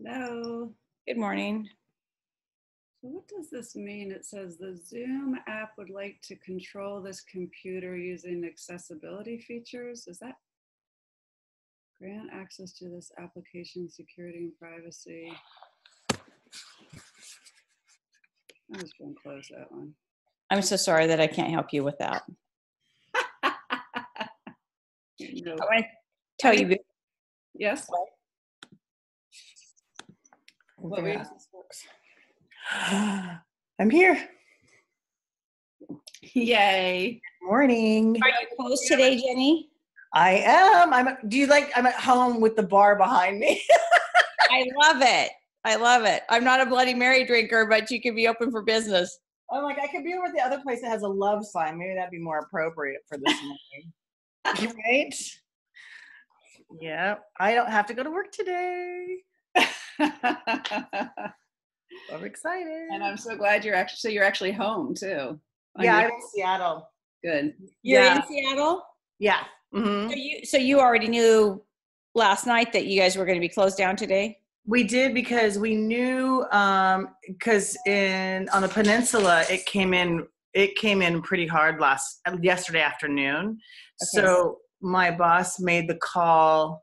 Hello. Good morning. So what does this mean? It says the Zoom app would like to control this computer using accessibility features. Is that grant access to this application, security and privacy? I'm just going to close that one. I'm so sorry that I can't help you with that. No. I want to tell you. Yes. What this works. I'm here. Yay. Morning. Are you closed today, Jenny? I am. I'm at home with the bar behind me. I love it. I love it. I'm not a Bloody Mary drinker, but you could be open for business. I'm like, I could be over at the other place that has a love sign. Maybe that'd be more appropriate for this morning. Right? Yeah. I don't have to go to work today. I'm excited. And I'm so glad you're actually home too. Yeah, I'm in Seattle. Good. You're in Seattle? Yeah. Mm-hmm. So you already knew last night that you guys were going to be closed down today? We did because we knew because on the peninsula it came in pretty hard yesterday afternoon. Okay. So my boss made the call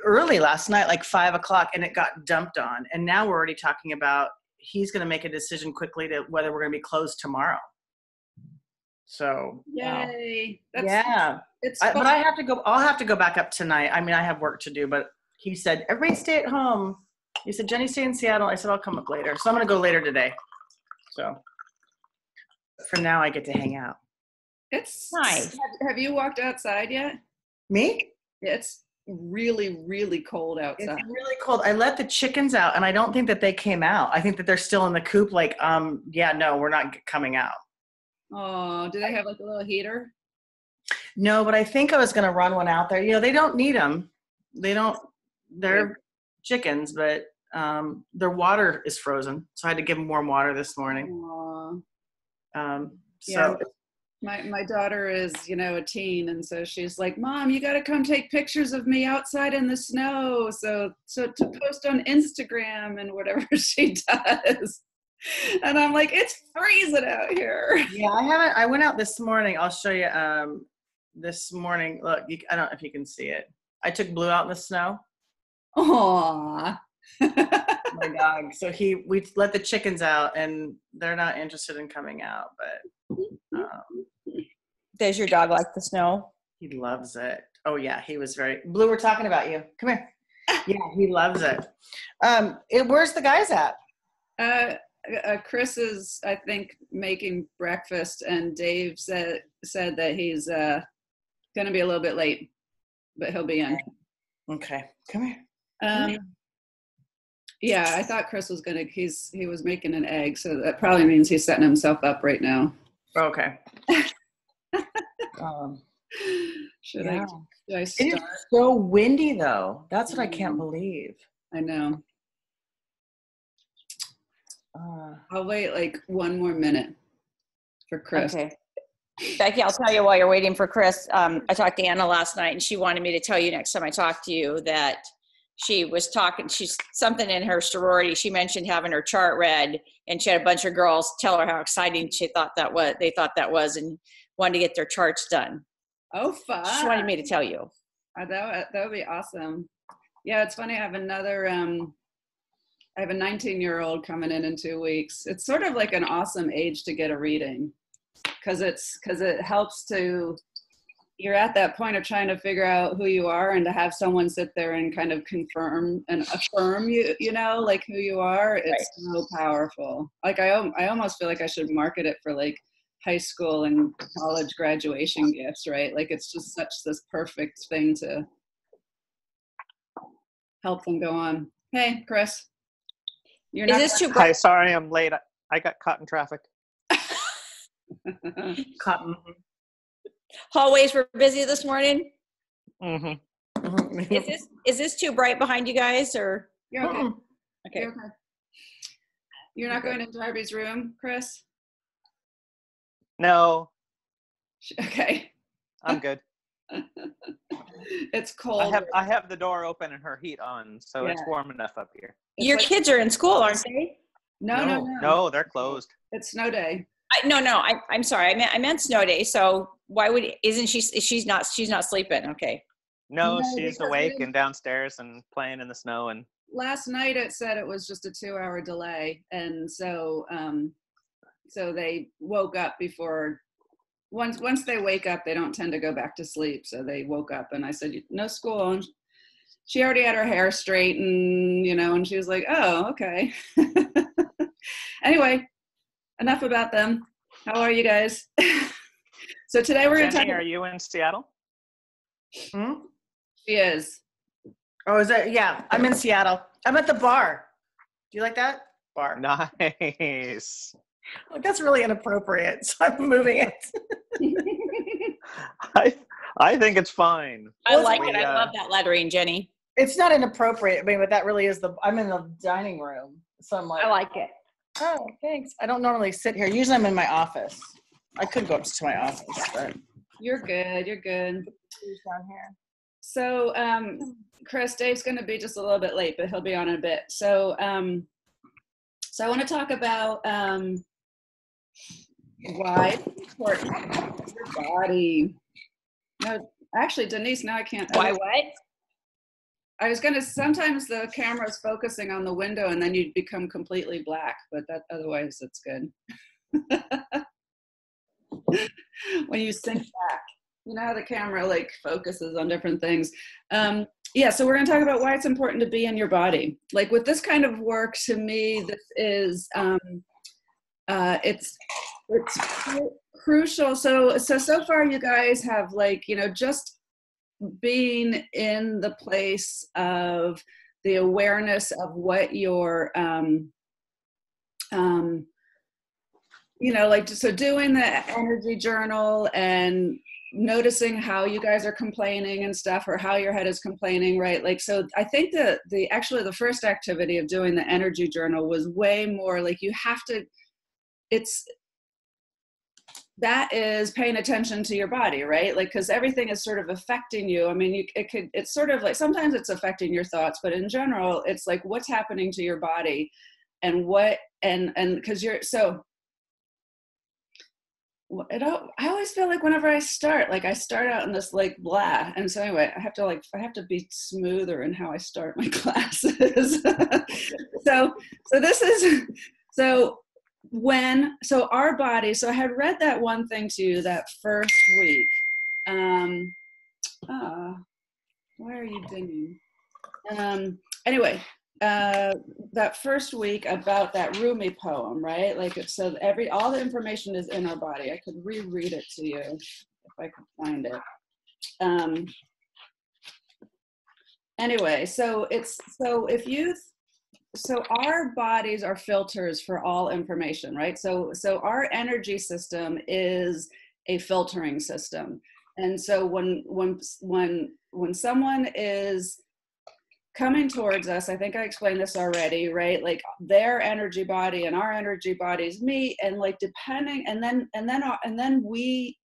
early last night, like 5 o'clock, and it got dumped on. And now we're already talking about he's going to make a decision quickly to whether we're going to be closed tomorrow. So yay! But I have to go. I'll have to go back up tonight. I mean, I have work to do, but he said everybody stay at home. He said Jenny, stay in Seattle. I said I'll come up later. So I'm going to go later today. So for now, I get to hang out. It's nice. Have you walked outside yet? Me? It's really, really cold outside. It's really cold. I let the chickens out, and I don't think that they came out. I think that they're still in the coop. Like, no, we're not coming out. Oh, do they have like a little heater? No, but I think I was going to run one out there. You know, they don't need them. They're chickens, but their water is frozen. So I had to give them warm water this morning. Yeah, my daughter is, a teen. And so she's like, Mom, you got to come take pictures of me outside in the snow. So to post on Instagram and whatever she does. And I'm like, it's freezing out here. Yeah, I went out this morning. I'll show you this morning. Look, I don't know if you can see it. I took Blue out in the snow. Aww. My dog. So we let the chickens out, and they're not interested in coming out. But does your dog like the snow? He loves it. Oh yeah, he was Blue. We're talking about you. Come here. Yeah, he loves it. Where's the guys at? Chris is, I think, making breakfast, and Dave said that he's going to be a little bit late, but he'll be in. Okay, come here. Yeah, I thought Chris was he was making an egg, so that probably means he's setting himself up right now. Okay. Should I start? It is so windy though. That's what I can't believe. I know. I'll wait like one more minute for Chris. Okay. Becky, I'll tell you while you're waiting for Chris. I talked to Anna last night, and she wanted me to tell you next time I talk to you that she was talking. She's something in her sorority. She mentioned having her chart read, and she had a bunch of girls tell her how exciting they thought that was, and wanted to get their charts done. Oh, fun! She wanted me to tell you. That would be awesome. Yeah, it's funny. I have another. I have a 19-year-old coming in 2 weeks. It's sort of like an awesome age to get a reading, because it helps to you're at that point of trying to figure out who you are, and to have someone sit there and kind of confirm and affirm you know, like who you are, it's so powerful. Like I almost feel like I should market it for like high school and college graduation gifts, right? Like it's just such this perfect thing to help them go on. Hey, Chris. Is this too Hi, sorry I'm late. I got caught in traffic. Cotton. Hallways were busy this morning? Mm-hmm. Is this too bright behind you guys, or? You're okay. Okay. You're okay. You're not going into Darby's room, Chris? No, Okay. I'm good. It's cold. I have the door open and her heat on, so it's warm enough up here. Your kids are in school, aren't they? No, they're closed. it's snow day. I'm sorry. I meant snow day. So why would, she's not sleeping. Okay. No, No, she's because awake and downstairs and playing in the snow. And Last night it said it was just a 2-hour delay, and so so they woke up before. Once they wake up, they don't tend to go back to sleep. So they woke up, and I said, "No school." And she already had her hair straightened, you know, and she was like, "Oh, okay." Anyway, enough about them. How are you guys? So today we're going to talk. Jenny, are you in Seattle? She is. Oh, is that? Yeah, I'm in Seattle. I'm at the bar. Do you like that? Bar. Nice. Like, that's really inappropriate, so I'm moving it. I think it's fine. I like it. I love that lettering, Jenny. It's not inappropriate. I mean, but that really is I'm in the dining room, so I'm like. I like it. Oh, thanks. I don't normally sit here. Usually I'm in my office. I could go up to my office, but. You're good. You're good. Down here. So, Chris, Dave's going to be just a little bit late, but he'll be on in a bit. So, so I want to talk about why it's important for your body. No, actually, Denise, now I can't. Why what? I was going to, sometimes the camera's focusing on the window and then you'd become completely black, but that otherwise it's good. When you sink back, you know how the camera like focuses on different things. Yeah, so we're going to talk about why it's important to be in your body. Like with this kind of work, to me, this is it's crucial. So far, you guys have like, you know, just being in the place of the awareness of what your you know, like, so doing the energy journal and noticing how you guys are complaining and stuff, or how your head is complaining, right? Like, so I think that actually the first activity of doing the energy journal was way more like you have to, that is paying attention to your body, right? Like, because everything is sort of affecting you. I mean, it's sort of like, sometimes it's affecting your thoughts, but in general, it's like what's happening to your body and because you're, so I always feel like whenever I start out in this like blah. And so anyway, I have to be smoother in how I start my classes. So our body, so I had read that one thing to you that first week. Why are you dinging? Anyway, that first week about that Rumi poem, right? Like it said, all the information is in our body. I could reread it to you if I could find it. Anyway, so our bodies are filters for all information, right? So our energy system is a filtering system. And so when someone is coming towards us, I think I explained this already, right? Like their energy body and our energy bodies meet, and like depending, and then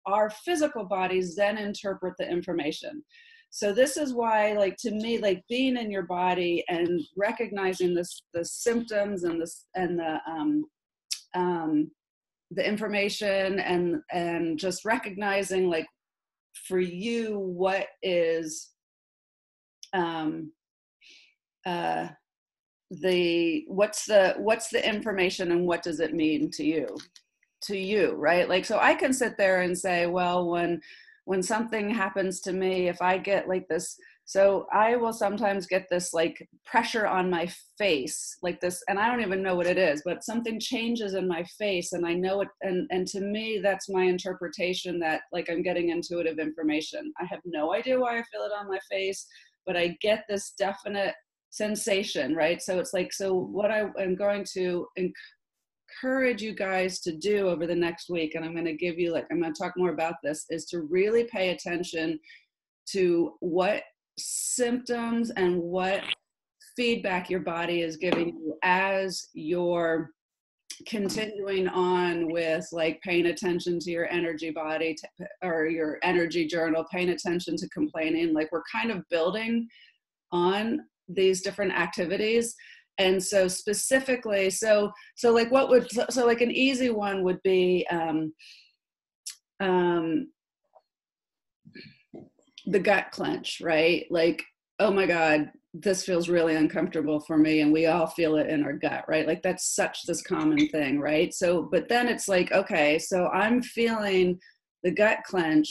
our physical bodies then interpret the information. So this is why, like, to me, like being in your body and recognizing the symptoms and the information and just recognizing, like, for you, what is what's the information and what does it mean to you, right? Like, so I can sit there and say, well, when something happens to me, if I get like this, so I will sometimes get this like pressure on my face, like this, and I don't even know what it is, but something changes in my face and I know it. And to me, that's my interpretation that like I'm getting intuitive information. I have no idea why I feel it on my face, but I get this definite sensation, right? So it's like, so what I am going to encourage you guys to do over the next week, and I'm going to give you like, I'm going to talk more about this, is to really pay attention to what symptoms and what feedback your body is giving you as you're continuing on with like paying attention to your energy body or your energy journal, paying attention to complaining. Like we're kind of building on these different activities. And so specifically, so like what would, so like an easy one would be the gut clench, right? Like, oh my God, this feels really uncomfortable for me. And we all feel it in our gut, right? Like that's such this common thing, right? So, but then it's like, okay, so I'm feeling the gut clench.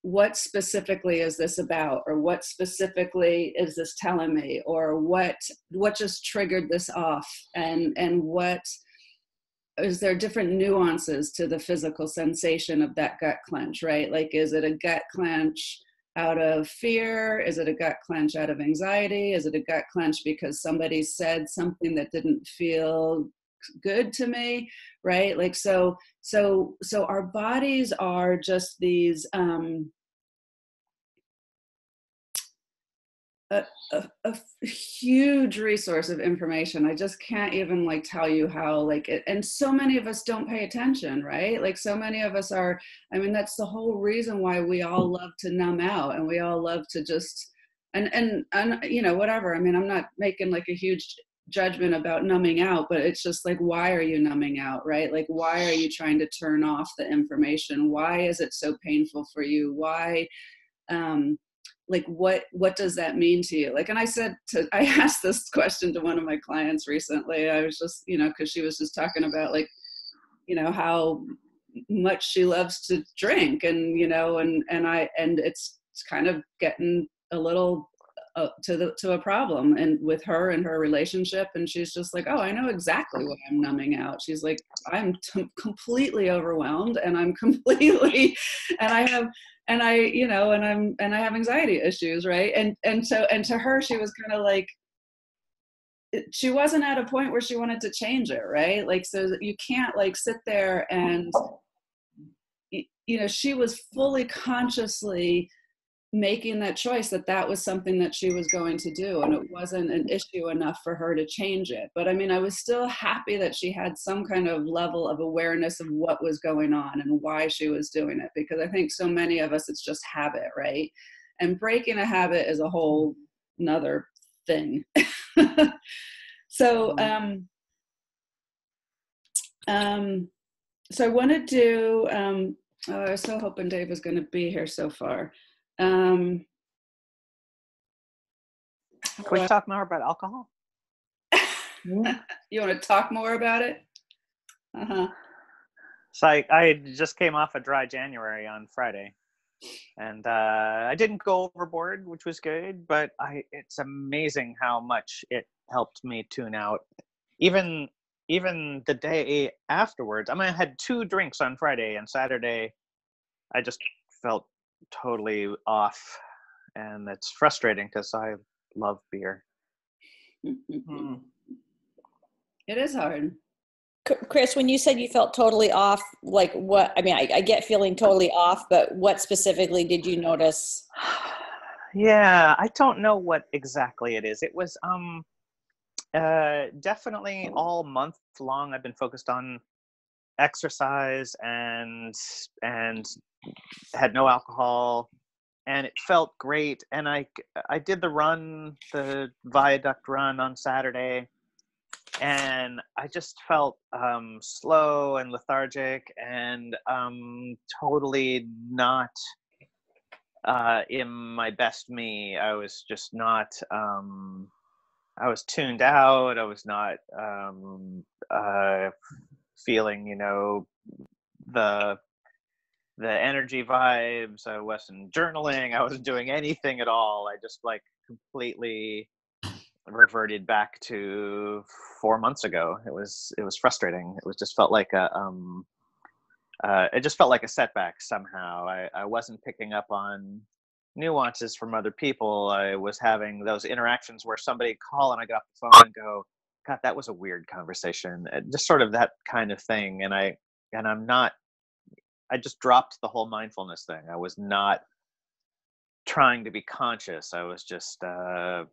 What specifically is this about? Or what specifically is this telling me? Or what just triggered this off? And what, is there different nuances to the physical sensation of that gut clench, right? Like, is it a gut clench out of fear? Is it a gut clench out of anxiety? Is it a gut clench because somebody said something that didn't feel good to me, right? Like, so our bodies are just these, a huge resource of information. I just can't even like tell you how like it, and so many of us don't pay attention, right? Like so many of us are, I mean, that's the whole reason why we all love to numb out and we all love to just, and you know, whatever. I mean, I'm not making like a huge judgment about numbing out, but it's just like, why are you numbing out, right? Like, why are you trying to turn off the information? Why is it so painful for you? Why, like what does that mean to you? Like, and I asked this question to one of my clients recently. I was just, you know, because she was just talking about like, you know, how much she loves to drink, and you know, and it's kind of getting a little to a problem and with her and her relationship, and she's just like, oh, I know exactly what I'm numbing out. She's like, I'm completely overwhelmed and I'm completely, and I you know, and I have anxiety issues, right? And to her, she was kind of like, she wasn't at a point where she wanted to change it, right? Like, so you can't like sit there and, you know, she was fully consciously making that choice that was something that she was going to do, and it wasn't an issue enough for her to change it. But I mean, I was still happy that she had some kind of level of awareness of what was going on and why she was doing it, because I think so many of us, it's just habit, right? And breaking a habit is a whole nother thing. So so I want to do I was so hoping Dave was going to be here so far. Can we talk more about alcohol? You want to talk more about it? So I just came off a dry January on Friday, and I didn't go overboard, which was good, but it's amazing how much it helped me tune out. Even the day afterwards, I mean, I had 2 drinks on Friday, and Saturday I just felt totally off, and it's frustrating because I love beer. It is hard. Chris, when you said you felt totally off, like what, I mean, I get feeling totally off, but what specifically did you notice? Yeah, I don't know what exactly it is. It was definitely all month long I've been focused on exercise and had no alcohol, and it felt great. And I did the viaduct run on Saturday, and I just felt slow and lethargic and totally not in my best me. I was just not, I was tuned out. I was not feeling, you know, the the energy vibes. I wasn't journaling. I wasn't doing anything at all. I just like completely reverted back to 4 months ago. It was frustrating. It was just felt like it just felt like a setback somehow. I wasn't picking up on nuances from other people. I was having those interactions where somebody call and I get off the phone and go, God, that was a weird conversation. Just sort of that kind of thing. And I just dropped the whole mindfulness thing. I was not trying to be conscious. I was just going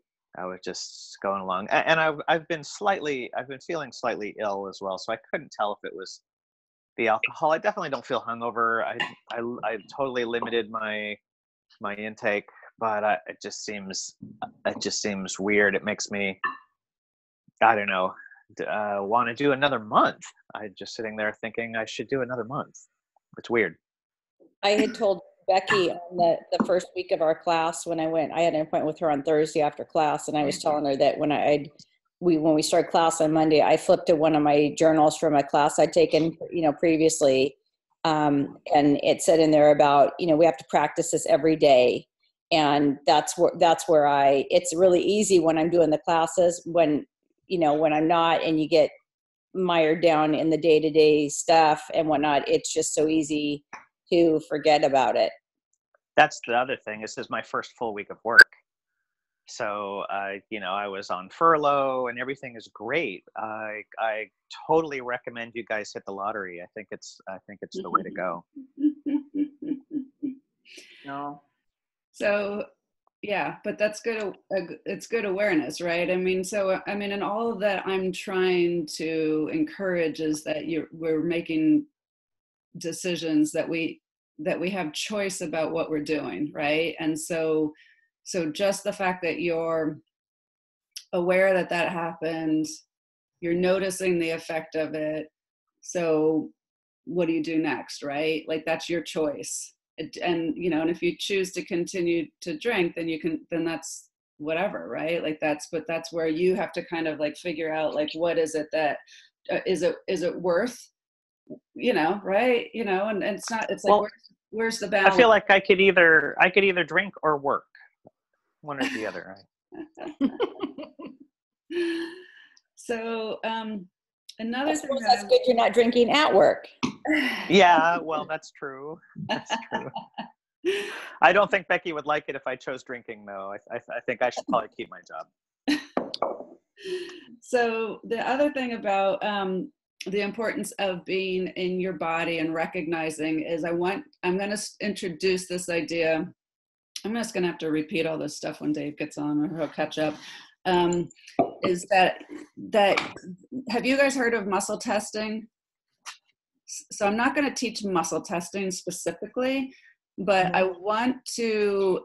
along. And I've been feeling slightly ill as well. So I couldn't tell if it was the alcohol. I definitely don't feel hungover. I totally limited my intake, but it just seems weird. It makes me, I don't know, want to do another month. I'm just sitting there thinking I should do another month. It's weird. I had told Becky on the first week of our class when I had an appointment with her on Thursday after class, and I was telling her that when we started class on Monday, I flipped to one of my journals from a class I'd taken, previously. And it said in there about, we have to practice this every day. And that's where it's really easy when I'm doing the classes, when I'm not, and you get mired down in the day-to-day stuff and whatnot, it's just so easy to forget about it. That's the other thing. This is my first full week of work. So, I was on furlough and everything is great. I totally recommend you guys hit the lottery. I think it's the way to go. No. So, yeah, but that's good. It's good awareness, right? And all of that I'm trying to encourage is that we're making decisions, that we have choice about what we're doing, right? And so just the fact that you're aware that happened, you're noticing the effect of it. So what do you do next, right? Like, that's your choice. And if you choose to continue to drink, then that's whatever, right? Like that's where you have to kind of like figure out, like, what is it that, is it worth, right? And it's not, it's like, well, where's the balance? I feel like I could either drink or work. One or the other, right? So another thing that's good you're not drinking at work. Yeah, well, that's true. That's true. I don't think Becky would like it if I chose drinking, though. I think I should probably keep my job. So the other thing about the importance of being in your body and recognizing is I'm going to introduce this idea. I'm just going to have to repeat all this stuff when Dave gets on, or he'll catch up. Is that have you guys heard of muscle testing? So I'm not going to teach muscle testing specifically, but I want to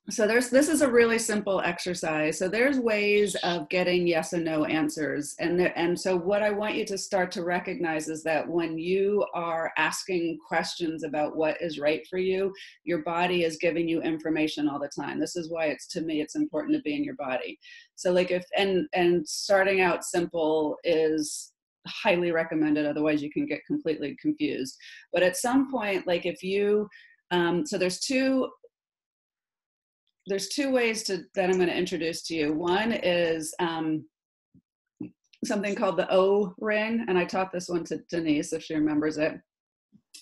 So this is a really simple exercise. So there's ways of getting yes and no answers. And so what I want you to start to recognize is that when you are asking questions about what is right for you, your body is giving you information all the time. This is why to me, it's important to be in your body. So like and starting out simple is highly recommended. Otherwise you can get completely confused. But at some point, like if you, so there's two ways that I'm going to introduce to you. One is something called the O ring, and I taught this one to Denise if she remembers it.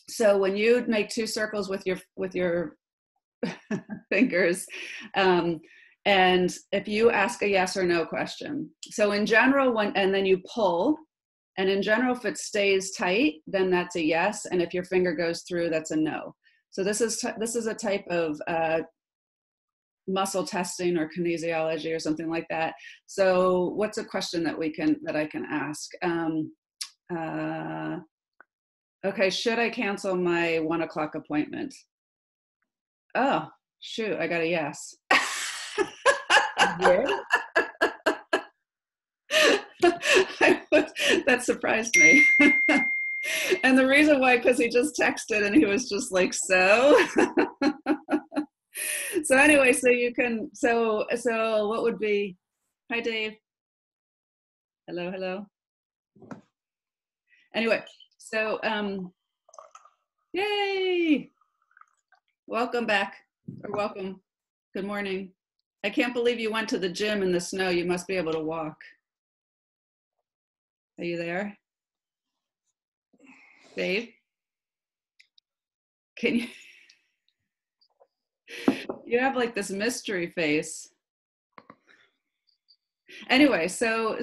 So when you make two circles with your fingers, and if you ask a yes or no question. So in general, and then you pull, and in general, if it stays tight, then that's a yes, and if your finger goes through, that's a no. So this is a type of muscle testing or kinesiology or something like that. So what's a question that I can ask? Okay, should I cancel my 1 o'clock appointment? Oh, shoot, I got a yes. That surprised me. And the reason why, because he just texted and he was just like, so. So anyway, so you can, so what would be, hi Dave. Hello. Anyway, so yay! Welcome back, or welcome. Good morning. I can't believe you went to the gym in the snow. You must be able to walk. Are you there? Dave? Can you? You have like this mystery face. Anyway, so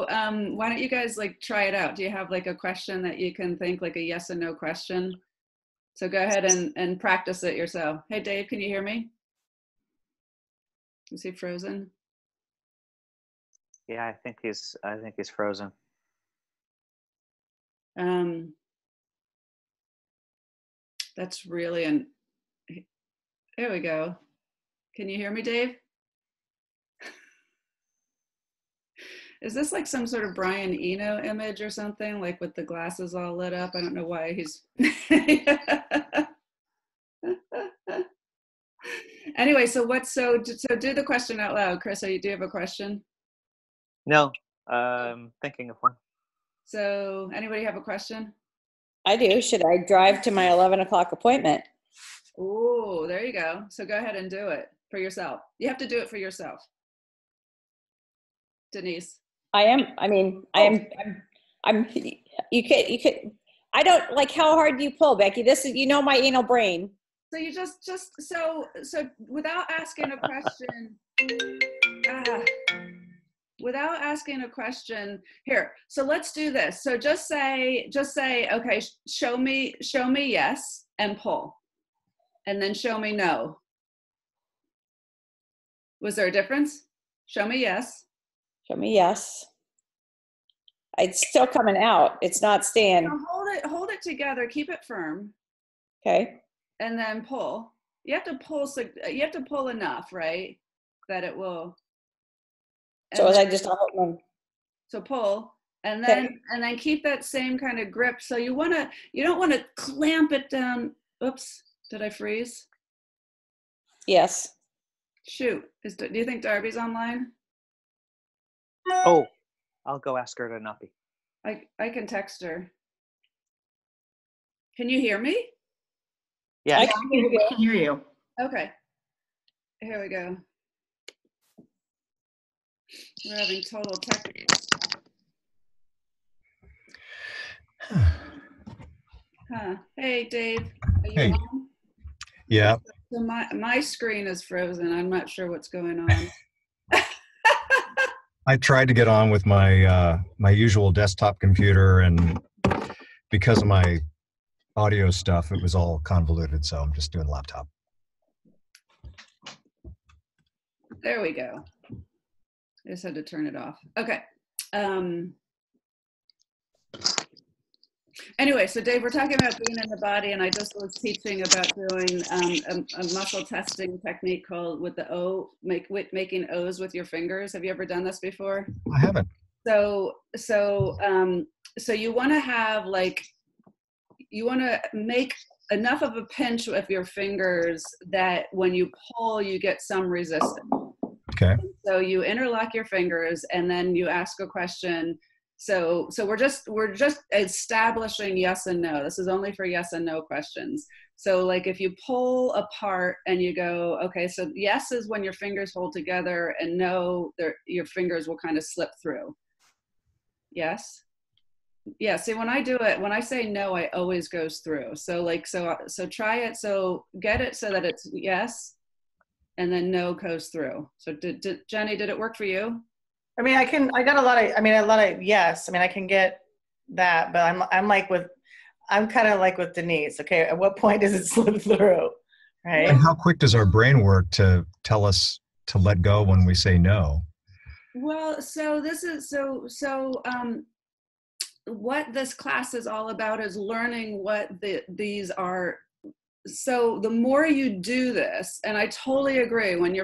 why don't you guys like try it out? Do you have like a question that you can think, like a yes and no question? So go ahead and practice it yourself. Hey Dave, can you hear me? Is he frozen? Yeah, I think he's frozen. That's really there we go. Can you hear me, Dave? Is this like some sort of Brian Eno image or something, like with the glasses all lit up? I don't know why he's. Anyway, so do the question out loud. Chris, do you have a question? No, thinking of one. So anybody have a question? I do. Should I drive to my 11 o'clock appointment? Oh, there you go. So go ahead and do it for yourself. You have to do it for yourself. Denise. You could, I don't like, how hard do you pull, Becky? This is, my anal brain. So you so without asking a question, without asking a question here. So let's do this. So just say, okay, show me yes and pull, and then show me no. Was there a difference? Show me yes. Show me yes. It's still coming out. It's not staying. Now hold it together. Keep it firm. Okay. And then pull. You have to pull. So you have to pull enough, right? That it will. So as I just hold them. So pull, and then keep that same kind of grip. So you don't want to clamp it down. Oops, did I freeze? Yes. Shoot. Do you think Darby's online? Oh, I'll go ask her to not be. I can text her. Can you hear me? Yeah. I can hear you. Okay. Here we go. We're having total technical stuff. Huh. Hey, Dave. Are you on? Yeah. So my screen is frozen. I'm not sure what's going on. I tried to get on with my my usual desktop computer, and because of my audio stuff, it was all convoluted. So I'm just doing laptop. There we go. I just had to turn it off. Okay. Anyway, so Dave, we're talking about being in the body, and I just was teaching about doing a muscle testing technique called with the O, making O's with your fingers. Have you ever done this before? I haven't. So you want to have you want to make enough of a pinch with your fingers that when you pull, you get some resistance. Okay. So you interlock your fingers, and then you ask a question. So we're just establishing yes and no. This is only for yes and no questions. So like if you pull apart and you go, okay, so yes is when your fingers hold together, and no, your fingers will kind of slip through. Yes. Yeah. See, when I do it, when I say no, I always goes through. So try it. So get it so that it's yes, and then no goes through. So Jenny, did it work for you? I mean, I got a lot of yes. I mean, I can get that, but I'm kind of like with Denise. Okay. At what point does it slip through? Right. And how quick does our brain work to tell us to let go when we say no? Well, so this is, what this class is all about is learning what these are. So the more you do this, and I totally agree, when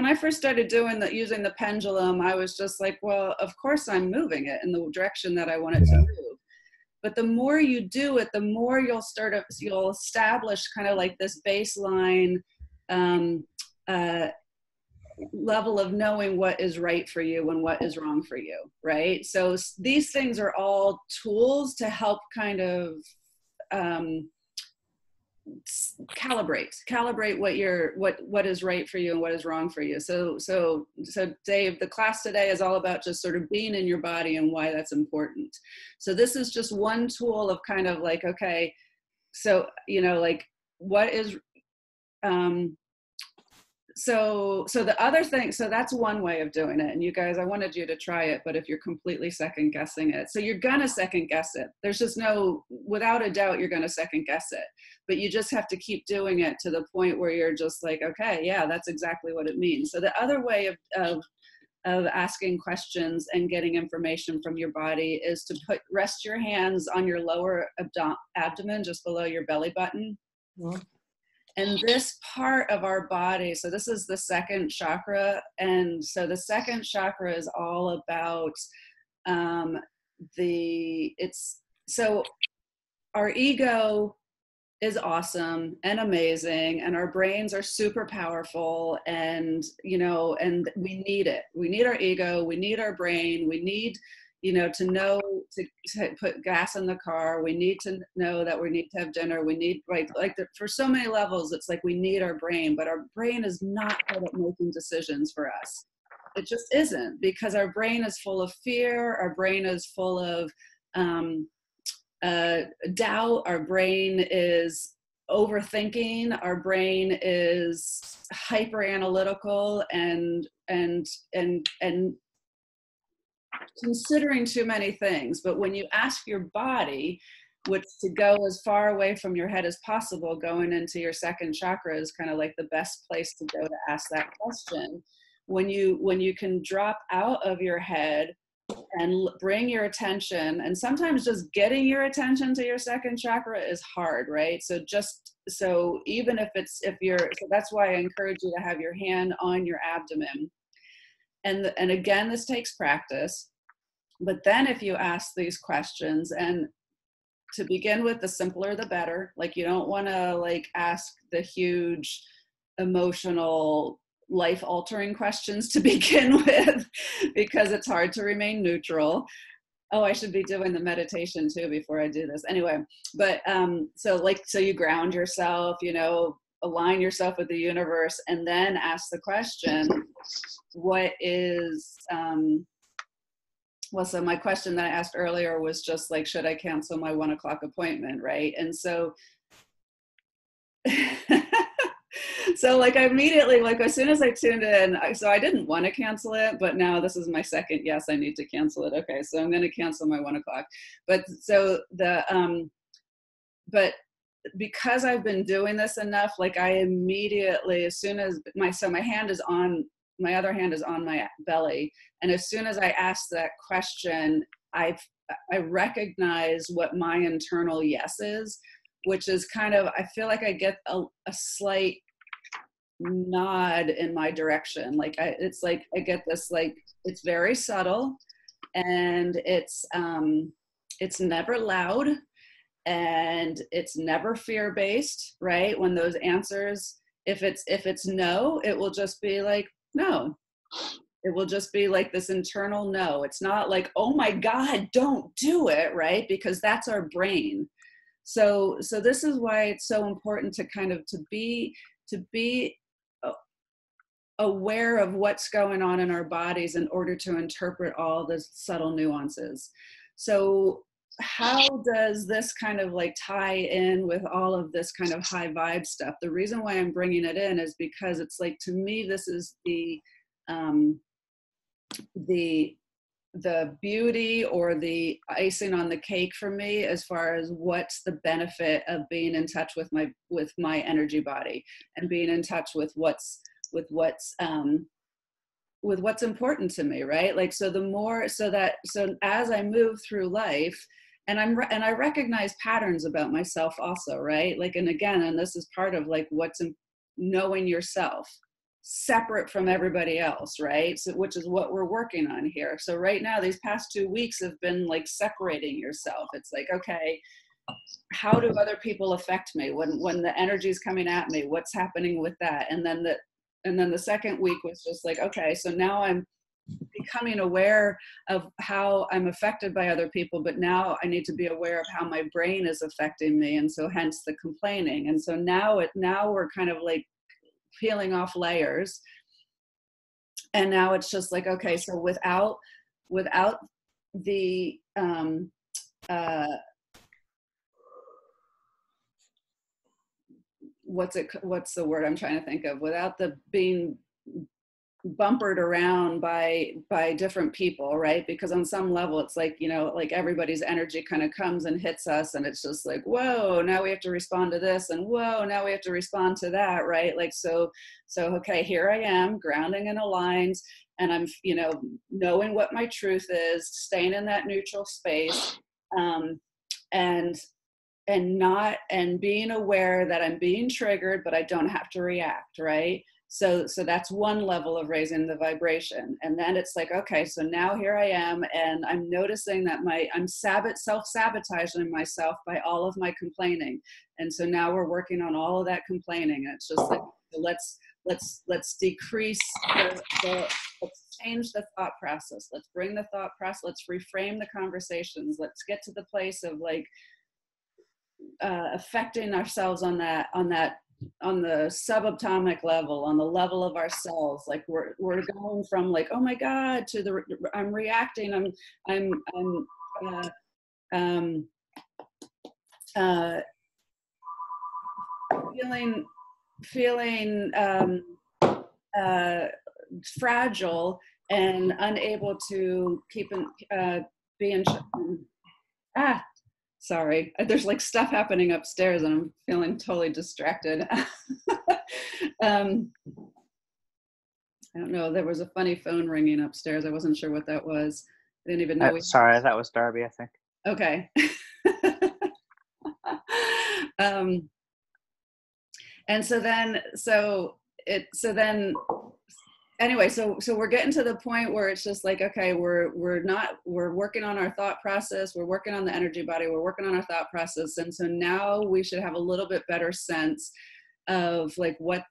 I first started using the pendulum, I was just like, well, of course I'm moving it in the direction that I want it to move. But the more you do it, the more you'll establish kind of like this baseline level of knowing what is right for you and what is wrong for you, right? So these things are all tools to help kind of calibrate what is right for you and what is wrong for you. So Dave, the class today is all about just sort of being in your body and why that's important. So this is just one tool of kind of like, okay, so like what is so the other thing, so that's one way of doing it. And you guys, I wanted you to try it, but if you're completely second guessing it, so you're gonna second guess it. There's just without a doubt, you're gonna second guess it, but you just have to keep doing it to the point where you're just like, okay, yeah, that's exactly what it means. So the other way of asking questions and getting information from your body is to rest your hands on your lower abdomen, just below your belly button. Mm-hmm. And this part of our body, so this is the second chakra. And so the second chakra is all about so our ego is awesome and amazing, and our brains are super powerful, and and we need it. We need our ego, we need our brain, we need to know to put gas in the car. We need to know that we need to have dinner. We need for so many levels, it's like we need our brain, but our brain is not good at making decisions for us. It just isn't, because our brain is full of fear. Our brain is full of doubt. Our brain is overthinking. Our brain is hyper analytical and considering too many things. But when you ask your body, which to go as far away from your head as possible, going into your second chakra is kind of like the best place to go to ask that question. When you can drop out of your head and bring your attention, and sometimes just getting your attention to your second chakra is hard, right? So even if that's why I encourage you to have your hand on your abdomen. And again, this takes practice. But then if you ask these questions, and to begin with, the simpler the better. Like, you don't want to ask the huge emotional life altering questions to begin with, because it's hard to remain neutral. Oh, I should be doing the meditation too before I do this. Anyway, but so you ground yourself, align yourself with the universe, and then ask the question, what is so my question that I asked earlier was just like, should I cancel my 1 o'clock appointment, right? And so so I immediately, as soon as I tuned in, so I didn't want to cancel it, but now this is my second, yes, I need to cancel it. Okay, so I'm going to cancel my 1 o'clock. But so but because I've been doing this enough, I immediately, as soon as my other hand is on my belly, and as soon as I ask that question, I recognize what my internal yes is, which is kind of, I feel like I get a slight nod in my direction. It's like I get this, it's very subtle, and it's never loud, and it's never fear-based, right? When those answers, if it's no, it will just be no. It will just be this internal no. It's not oh my God, don't do it, right? Because that's our brain. So this is why it's so important to kind of to be aware of what's going on in our bodies in order to interpret all the subtle nuances. So how does this kind of tie in with all of this kind of high vibe stuff? The reason why I'm bringing it in is because it's to me, this is the beauty or the icing on the cake for me, as far as what's the benefit of being in touch with my energy body, and being in touch with what's important to me, right? So as I move through life, and I recognize patterns about myself also, right? And this is part of what's knowing yourself separate from everybody else, right? So, which is what we're working on here. So right now, these past 2 weeks have been separating yourself. It's okay, how do other people affect me when the energy is coming at me? What's happening with that? And then then the second week was just like, okay, so now I'm becoming aware of how I'm affected by other people, but now I need to be aware of how my brain is affecting me. And so hence the complaining. And so now we're kind of like peeling off layers. And now it's just like, okay, so without the, what's the word I'm trying to think of, without the being bumpered around by different people, right? Because on some level it's like, you know, like everybody's energy kind of comes and hits us, and it's just like, whoa, now we have to respond to this, and whoa, now we have to respond to that, right? Like, so okay, here I am grounding and aligned, and I'm, you know, knowing what my truth is, staying in that neutral space, and being aware that I'm being triggered, but I don't have to react, right? So that's one level of raising the vibration. And then it's like, okay, so now here I am, and I'm noticing that I'm self-sabotaging myself by all of my complaining. And so now we're working on all of that complaining. And it's just like, let's decrease let's change the thought process. Let's bring the thought process, let's reframe the conversations. Let's get to the place of like affecting ourselves on the subatomic level, on the level of our cells. Like we're going from like, oh my God, to I'm reacting, I'm feeling fragile and unable to be in sorry, there's like stuff happening upstairs and I'm feeling totally distracted. I don't know, there was a funny phone ringing upstairs. I wasn't sure what that was. I didn't even know. Sorry, that was Darby, I think. Okay. And so then anyway, so we're getting to the point where it's just like, okay, we're working on our thought process, we're working on the energy body, we're working on our thought process. And so now we should have a little bit better sense of like what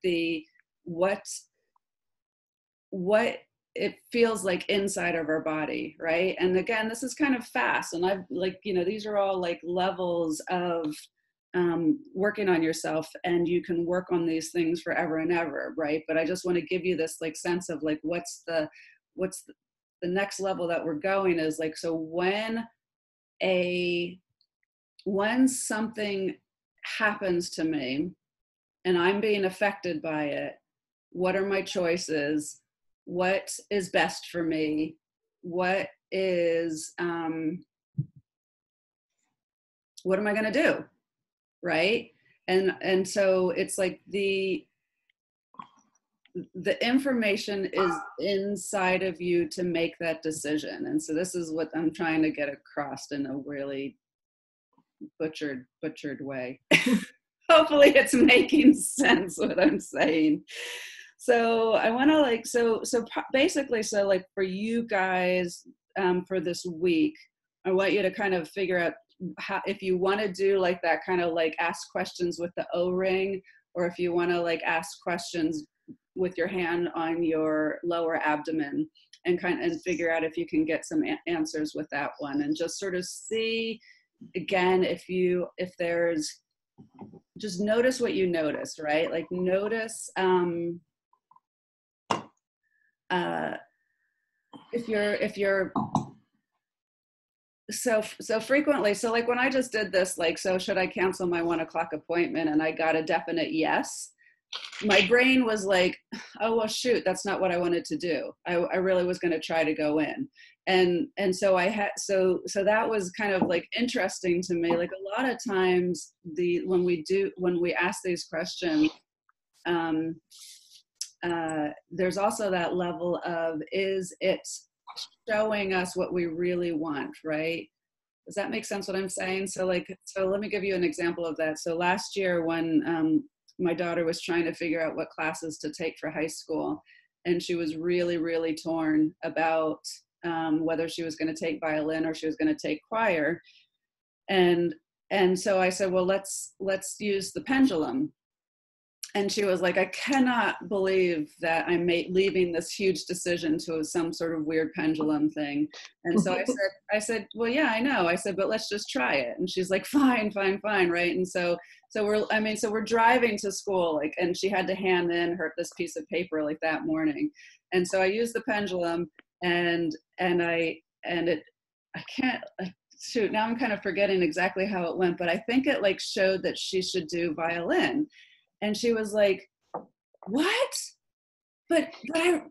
it feels like inside of our body, right? And again, this is kind of fast, and I've like, you know, these are all like levels of working on yourself, and you can work on these things forever and ever, right? But I just want to give you this like sense of like what's the next level that we're going is like, so when something happens to me and I'm being affected by it, what are my choices? What is best for me? What am I going to do? Right? And so it's like the information is inside of you to make that decision. And so this is what I'm trying to get across in a really butchered way. Hopefully it's making sense what I'm saying. So I want to like, so basically, so like for you guys, for this week, I want you to kind of figure out how, if you want to do like that kind of like ask questions with the O-ring, or if you want to like ask questions with your hand on your lower abdomen and figure out if you can get some answers with that one, and just sort of see again, if there's, just notice what you notice, right? Like notice, if you're so frequently, so like when I just did this, like, so should I cancel my 1 o'clock appointment, and I got a definite yes, my brain was like, oh well shoot, that's not what I wanted to do. I really was going to try to go in, and so I had, so that was kind of like interesting to me. Like a lot of times when we ask these questions, there's also that level of, is it showing us what we really want, right? Does that make sense what I'm saying? So let me give you an example of that. So last year when my daughter was trying to figure out what classes to take for high school, and she was really, really torn about whether she was going to take violin or she was going to take choir. And so I said, well, let's use the pendulum. and she was like, I cannot believe that I'm leaving this huge decision to some sort of weird pendulum thing. And so I said, well, yeah, I know. I said, but let's just try it. And she's like, fine, fine, fine. Right. And so we're driving to school, like, and she had to hand in this piece of paper like that morning. And so I used the pendulum I can't, like, shoot, now I'm kind of forgetting exactly how it went, but I think it like showed that she should do violin. And she was like, what? But I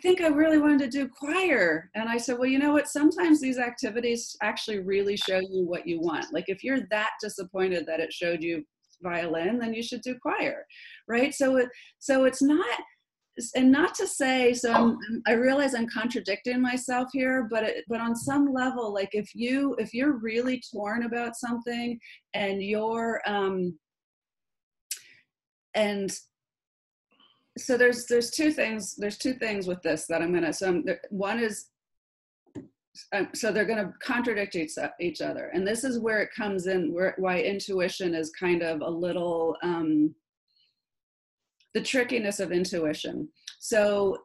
think I really wanted to do choir. And I said, well, you know what? Sometimes these activities actually really show you what you want. Like if you're that disappointed that it showed you violin, then you should do choir, right? So it's not, and not to say, so I realize I'm contradicting myself here, but on some level, like if you're really torn about something and you're, and so there's two things with this that I'm gonna, one is, so they're gonna contradict each other. And this is where it comes in, why intuition is kind of a little, the trickiness of intuition. So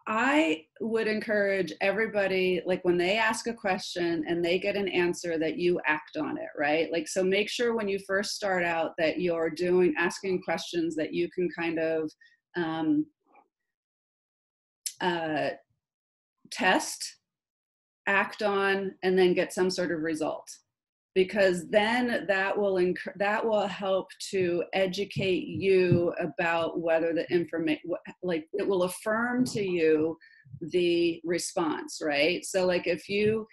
I would encourage everybody, like when they ask a question and they get an answer, that you act on it, right? Like, so make sure when you first start out that you're asking questions that you can kind of test, act on, and then get some sort of result. Because then that will help to educate you about whether the information, like it will affirm to you the response, right? So like if you're,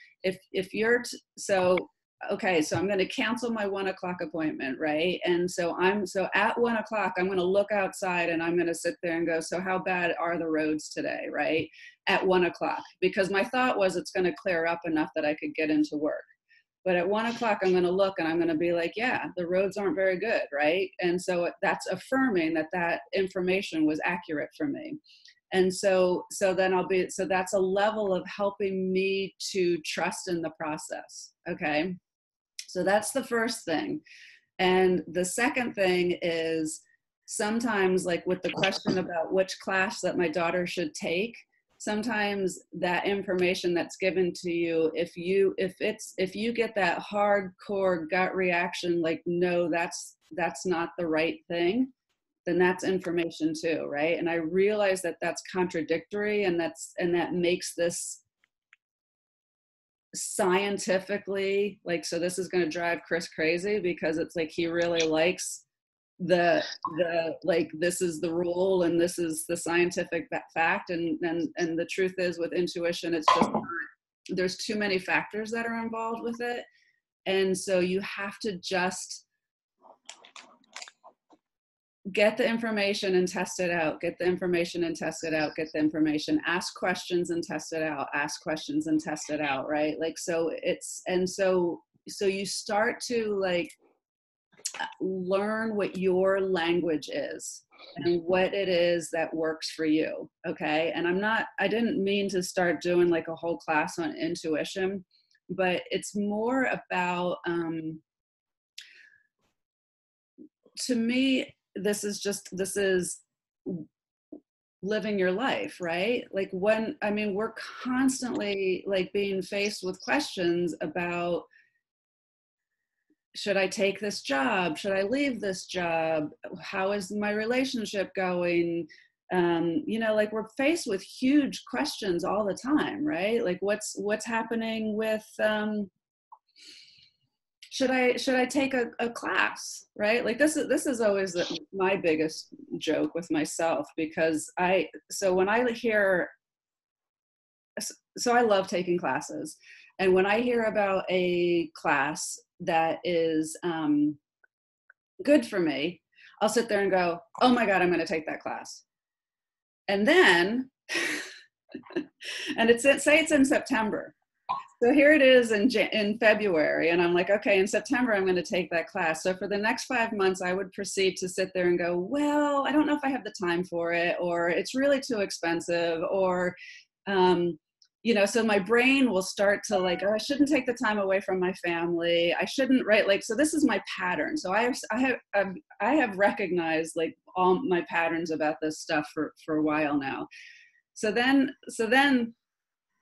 okay, so I'm going to cancel my 1 o'clock appointment, right? And so at 1 o'clock, I'm going to look outside and I'm going to sit there and go, so how bad are the roads today, right? At 1 o'clock, because my thought was it's going to clear up enough that I could get into work. But at 1 o'clock, I'm going to look and I'm going to be like, yeah, the roads aren't very good, right? And so that's affirming that information was accurate for me. And so then so that's a level of helping me to trust in the process, okay? So that's the first thing. And the second thing is sometimes, like with the question about which class that my daughter should take, sometimes that information that's given to you, if you get that hardcore gut reaction, like, no, that's not the right thing, then that's information too, right? And I realize that that's contradictory, and that makes this scientifically, like, so this is going to drive Chris crazy, because it's like he really likes the like, this is the rule and this is the scientific fact, and the truth is, with intuition, it's just not, there's too many factors that are involved with it. And so you have to just get the information and test it out, get the information and test it out, get the information, ask questions and test it out, ask questions and test it out, right? Like, so it's, and so you start to like learn what your language is and what it is that works for you, okay? And I didn't mean to start doing like a whole class on intuition, but it's more about, to me, this is living your life, right? Like we're constantly like being faced with questions about, should I take this job? Should I leave this job? How is my relationship going? Like we're faced with huge questions all the time, right? Like what's happening with, should I take a class, right? Like this is always my biggest joke with myself, because I love taking classes. And when I hear about a class that is good for me, I'll sit there and go, oh my God, I'm going to take that class. And then, and say it's in September. So here it is in February, and I'm like, okay, in September, I'm going to take that class. So for the next 5 months, I would proceed to sit there and go, well, I don't know if I have the time for it, or it's really too expensive, or you know, so my brain will start to like, oh, I shouldn't take the time away from my family. I shouldn't, right? Like, so this is my pattern. So I have recognized like all my patterns about this stuff for a while now. So then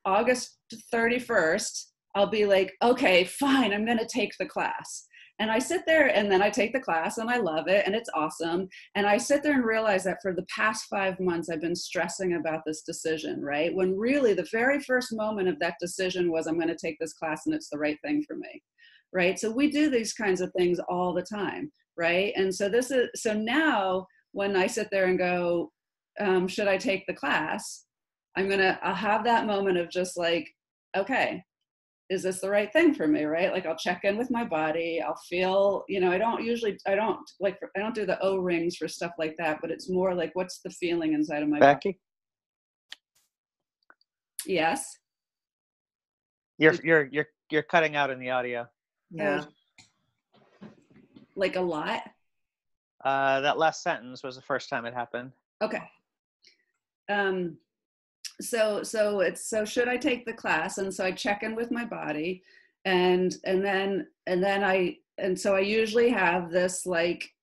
August 31st, I'll be like, okay, fine, I'm going to take the class. And I sit there and then I take the class and I love it and it's awesome. And I sit there and realize that for the past 5 months, I've been stressing about this decision, right? When really the very first moment of that decision was, I'm going to take this class and it's the right thing for me, right? So we do these kinds of things all the time, right? And so so now when I sit there and go, should I take the class? I'll have that moment of just like, okay, is this the right thing for me, right? Like I'll check in with my body. I'll feel, you know, I don't do the O-rings for stuff like that, but it's more like, what's the feeling inside of my body? Becky? Yes. You're cutting out in the audio. Yeah. Like a lot? That last sentence was the first time it happened. Okay. So should I take the class? And so I check in with my body and so I usually have this like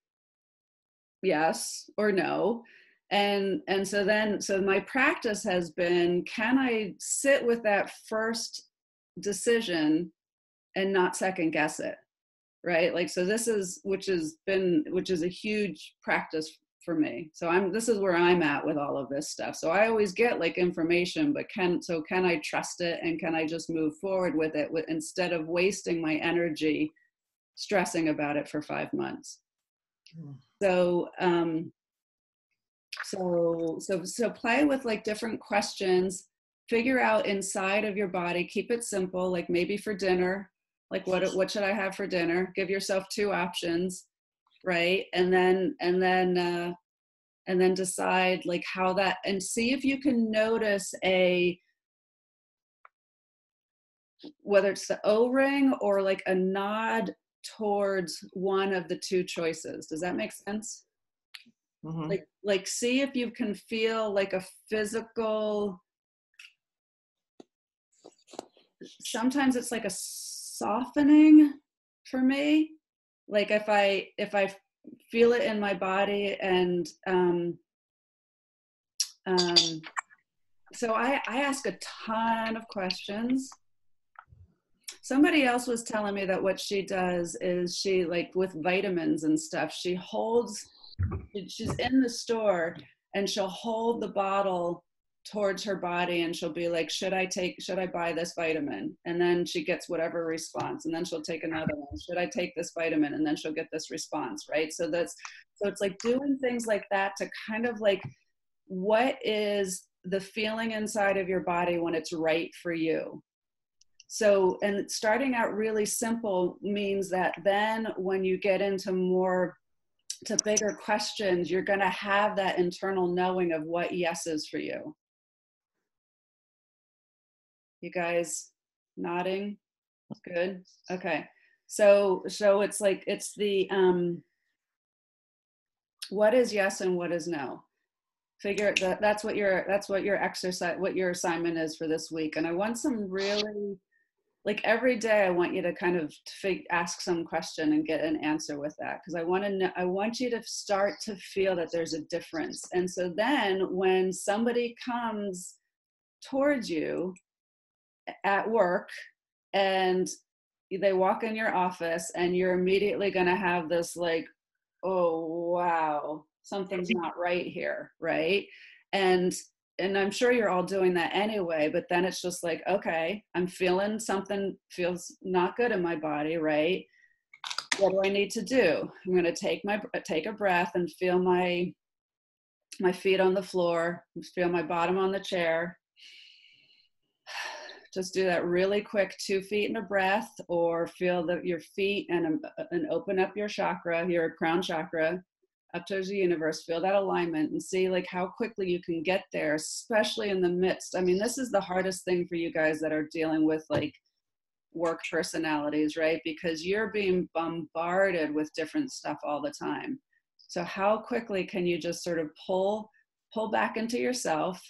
yes or no. And so my practice has been, can I sit with that first decision and not second guess it? Right? Like, so this is, which is a huge practice for me. So this is where I'm at with all of this stuff. So I always get like information, but can I trust it? And can I just move forward with it instead of wasting my energy stressing about it for 5 months? So play with like different questions, figure out inside of your body, keep it simple. Like maybe for dinner, like what should I have for dinner? Give yourself 2 options. Right. And then decide like how that, and see if you can notice whether it's the O-ring or like a nod towards one of the 2 choices. Does that make sense? Mm-hmm. Like see if you can feel like a physical, sometimes it's like a softening for me. Like if I feel it in my body, and so I ask a ton of questions. Somebody else was telling me that what she does is she, like with vitamins and stuff, she's in the store and she'll hold the bottle towards her body and she'll be like, should I buy this vitamin? And then she gets whatever response, and then she'll take another one. Should I take this vitamin? And then she'll get this response, right? So it's like doing things like that to kind of like, what is the feeling inside of your body when it's right for you? So, and starting out really simple means that then when you get into bigger questions, you're going to have that internal knowing of what yes is for you. You guys nodding? Good. Okay. So it's like, it's the, what is yes and what is no? Figure that that's what your exercise, what your assignment is for this week. And I want some really, like every day I want you to kind of ask some question and get an answer with that. Cause I want you to start to feel that there's a difference. And so then when somebody comes towards you at work and they walk in your office, and you're immediately going to have this like, oh, wow, something's not right here. Right. And I'm sure you're all doing that anyway, but then it's just like, okay, I'm feeling something feels not good in my body. Right. What do I need to do? I'm going to take a breath and feel my feet on the floor, feel my bottom on the chair. Just do that really quick 2 feet in a breath, or feel your feet and open up your chakra, your crown chakra, up towards the universe. Feel that alignment and see like how quickly you can get there, especially in the midst. I mean, this is the hardest thing for you guys that are dealing with like work personalities, right? Because you're being bombarded with different stuff all the time. So how quickly can you just sort of pull back into yourself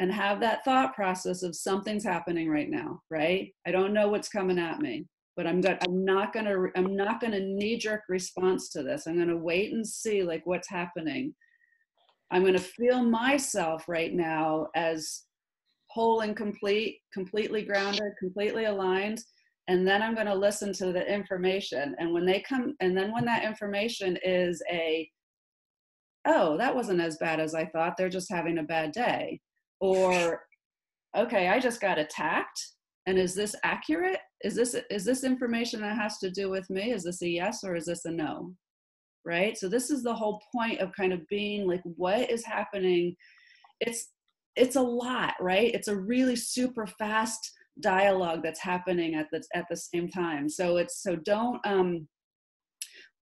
and have that thought process of something's happening right now, right? I don't know what's coming at me, but I'm not gonna knee-jerk response to this. I'm gonna wait and see like what's happening. I'm gonna feel myself right now as whole and complete, completely grounded, completely aligned. And then I'm gonna listen to the information. And when they come, and then when that information is oh, that wasn't as bad as I thought, they're just having a bad day. Or, okay, I just got attacked. And is this accurate? Is this information that has to do with me? Is this a yes or is this a no? Right? So this is the whole point of kind of being like, what is happening? It's a lot, right? It's a really super fast dialogue that's happening at the same time. So don't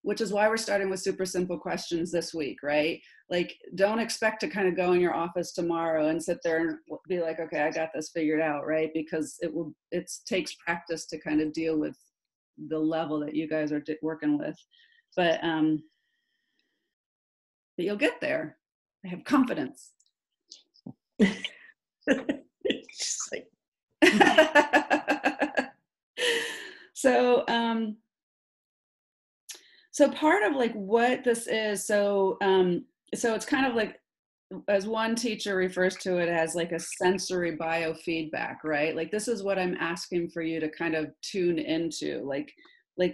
which is why we're starting with super simple questions this week, right? Like, don't expect to kind of go in your office tomorrow and sit there and be like, okay, I got this figured out, right? Because it takes practice to kind of deal with the level that you guys are working with. But you'll get there. I have confidence. Just like, so part of like what this is, so it's kind of like, as one teacher refers to it, as like a sensory biofeedback, right? Like, this is what I'm asking for you to kind of tune into, like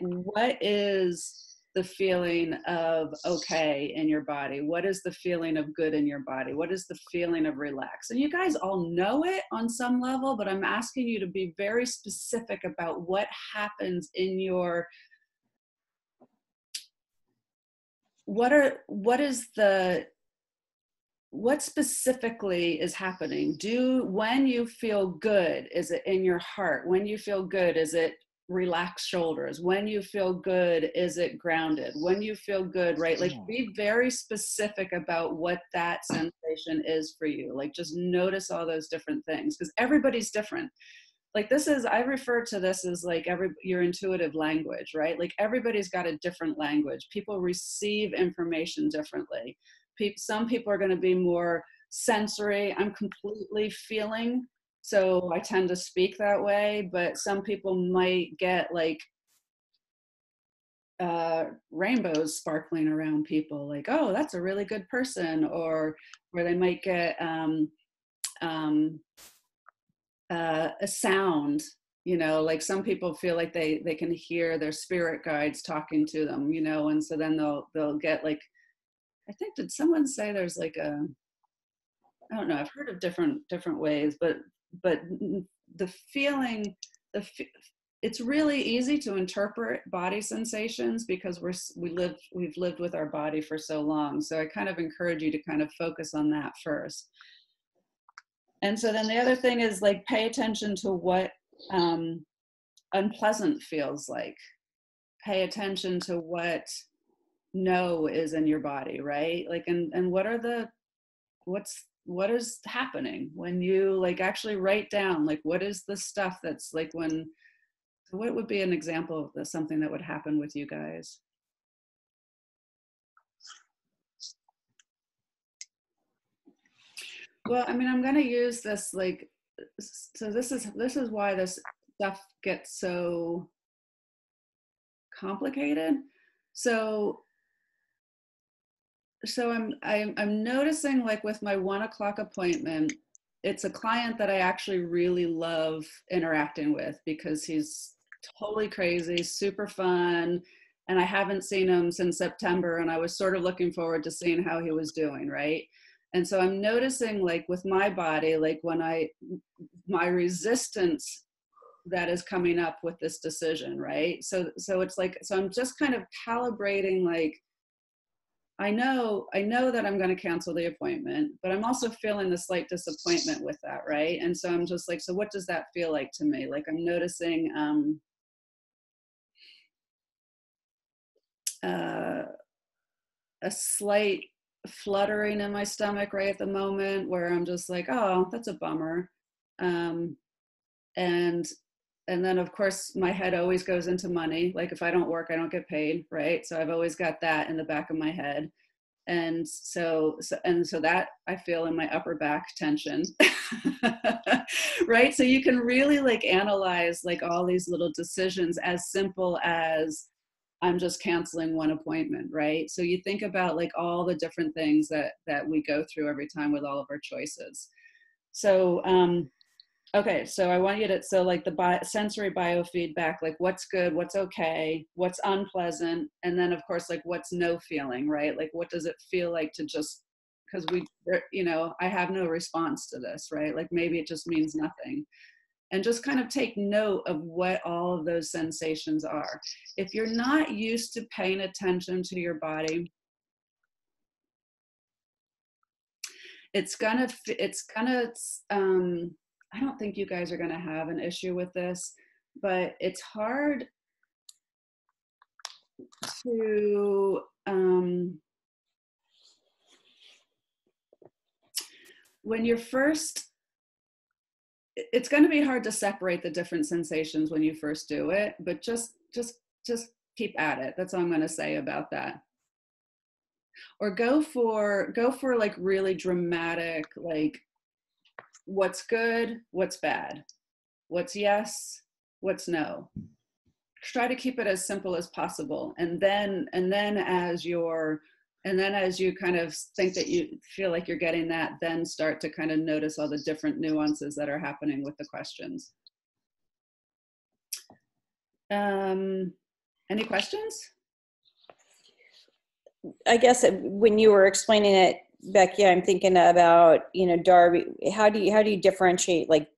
what is the feeling of okay in your body? What is the feeling of good in your body? What is the feeling of relax? And you guys all know it on some level, but I'm asking you to be very specific about what happens in your, what specifically is happening? When you feel good, is it in your heart? When you feel good, is it relaxed shoulders? When you feel good, is it grounded? When you feel good, right? Like, be very specific about what that sensation is for you. Like, just notice all those different things, because everybody's different. Like, I refer to this as like your intuitive language, right? Like, everybody's got a different language. People receive information differently. Some people are going to be more sensory. I'm completely feeling, so I tend to speak that way. But some people might get like rainbows sparkling around people, like, oh, that's a really good person. Or they might get a sound, like some people feel like they can hear their spirit guides talking to them, and so then they'll get like, I think, did someone say there's like I don't know, I've heard of different ways, but the feeling, it's really easy to interpret body sensations because we've lived with our body for so long. So I kind of encourage you to kind of focus on that first. And so then the other thing is like, pay attention to what unpleasant feels like. Pay attention to what no is in your body, right? Like, and what is happening when you like actually write down, like, what is the stuff that's like, what would be an example of something that would happen with you guys? Well, I mean, I'm going to use this, like, so this is why this stuff gets so complicated. So I'm noticing, like, with my 1 o'clock appointment, it's a client that I actually really love interacting with because he's totally crazy, super fun, and I haven't seen him since September, and I was sort of looking forward to seeing how he was doing, right? And so I'm noticing, like, with my body, like, my resistance that is coming up with this decision, right? So it's like, so I'm just kind of calibrating, like, I know that I'm going to cancel the appointment, but I'm also feeling the slight disappointment with that, right? And so I'm just like, so what does that feel like to me? Like, I'm noticing a slight fluttering in my stomach right at the moment, where I'm just like, oh, that's a bummer. And then, of course, my head always goes into money. Like, if I don't work, I don't get paid, right? So I've always got that in the back of my head. And so that I feel in my upper back tension, right? So you can really like analyze like all these little decisions as simple as I'm just canceling one appointment, right? So you think about like all the different things that we go through every time with all of our choices. So, okay, so I want you to, so like the sensory biofeedback, like what's good, what's okay, what's unpleasant, and then of course, like what's no feeling, right? Like what does it feel like to just, because I have no response to this, right? Like maybe it just means nothing. And just kind of take note of what all of those sensations are. If you're not used to paying attention to your body, it's gonna, I don't think you guys are gonna have an issue with this, but it's hard to, when you're first, it's going to be hard to separate the different sensations when you first do it, but just keep at it. That's all I'm going to say about that. Or go for like really dramatic, like what's good, what's bad, what's yes, what's no. Try to keep it as simple as possible. And then as you kind of think that you feel like you're getting that, then start to kind of notice all the different nuances that are happening with the questions. Any questions? I guess when you were explaining it, Becky, I'm thinking about, Darby, how do you differentiate, like,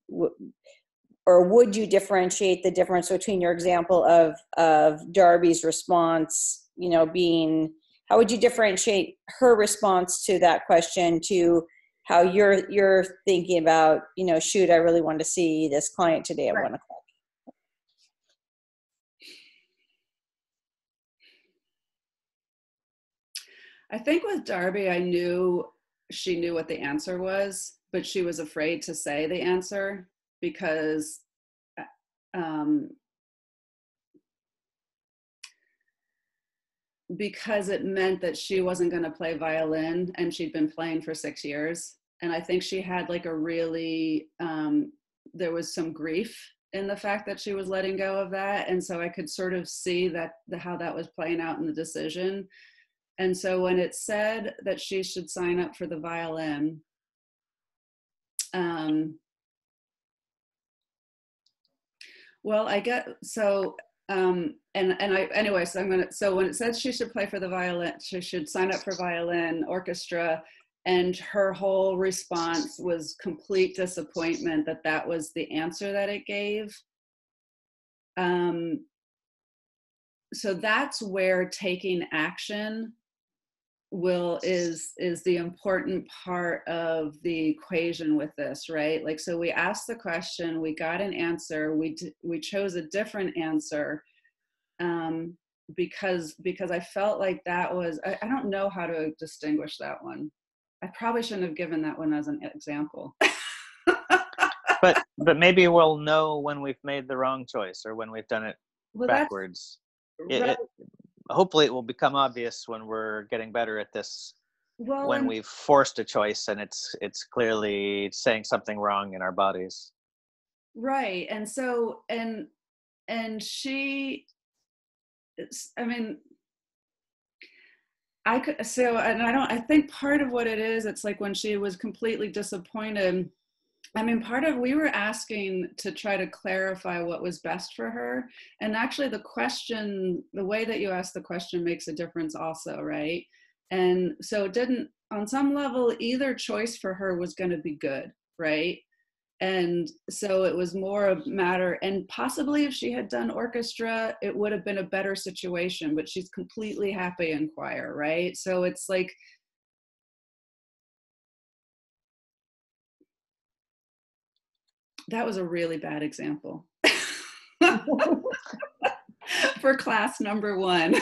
or would you differentiate the difference between your example of Darby's response, being, how would you differentiate her response to that question to how you're thinking about, shoot, I really want to see this client today at 1 o'clock? I think with Darby, I knew she knew what the answer was, but she was afraid to say the answer because it meant that she wasn't going to play violin, and she'd been playing for 6 years. And I think she had like a really, there was some grief in the fact that she was letting go of that. And so I could sort of see how that was playing out in the decision. And so when it said that she should sign up for the violin, well, I get, so, anyway, so when it says she should play for the violin, she should sign up for violin orchestra, and her whole response was complete disappointment that was the answer that it gave. So that's where taking action is the important part of the equation with this, right? Like, so we asked the question, we got an answer, we chose a different answer, because I felt like that was, I don't know how to distinguish that one. I probably shouldn't have given that one as an example. but maybe we'll know when we've made the wrong choice or when we've done it backwards. Hopefully it will become obvious when we're getting better at this, when we've forced a choice and it's clearly saying something wrong in our bodies. Right. And so, and she, I mean, I think part of what it is, it's like when she was completely disappointed, I mean, we were asking to try to clarify what was best for her. And actually the way that you ask the question makes a difference also, right? And so it didn't, on some level, either choice for her was going to be good, right? And so it was more a matter, and possibly if she had done orchestra, it would have been a better situation, but she's completely happy in choir, right? So it's like, that was a really bad example for class number 1.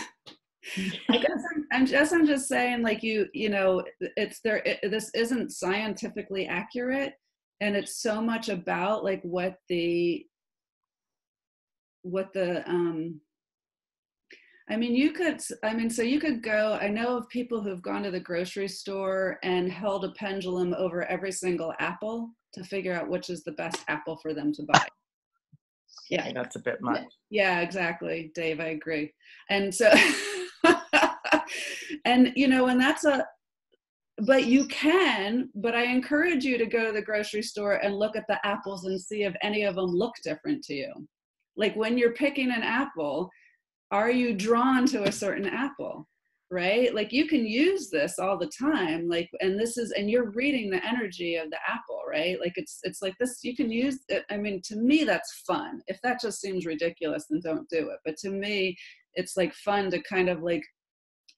I guess I'm just saying, like, this isn't scientifically accurate, and it's so much about like what the I mean, you could, so you could go, I know of people who've gone to the grocery store and held a pendulum over every single apple to figure out which is the best apple for them to buy. Yeah. That's a bit much. Yeah, exactly, Dave, I agree. And so, and you know, and that's but you can, but I encourage you to go to the grocery store and look at the apples and see if any of them look different to you. Like when you're picking an apple, are you drawn to a certain apple, right? Like you can use this all the time, like, and you're reading the energy of the apple, right? Like it's like this, you can use it. I mean, to me, that's fun. If that just seems ridiculous, then don't do it. But to me, it's like fun to kind of like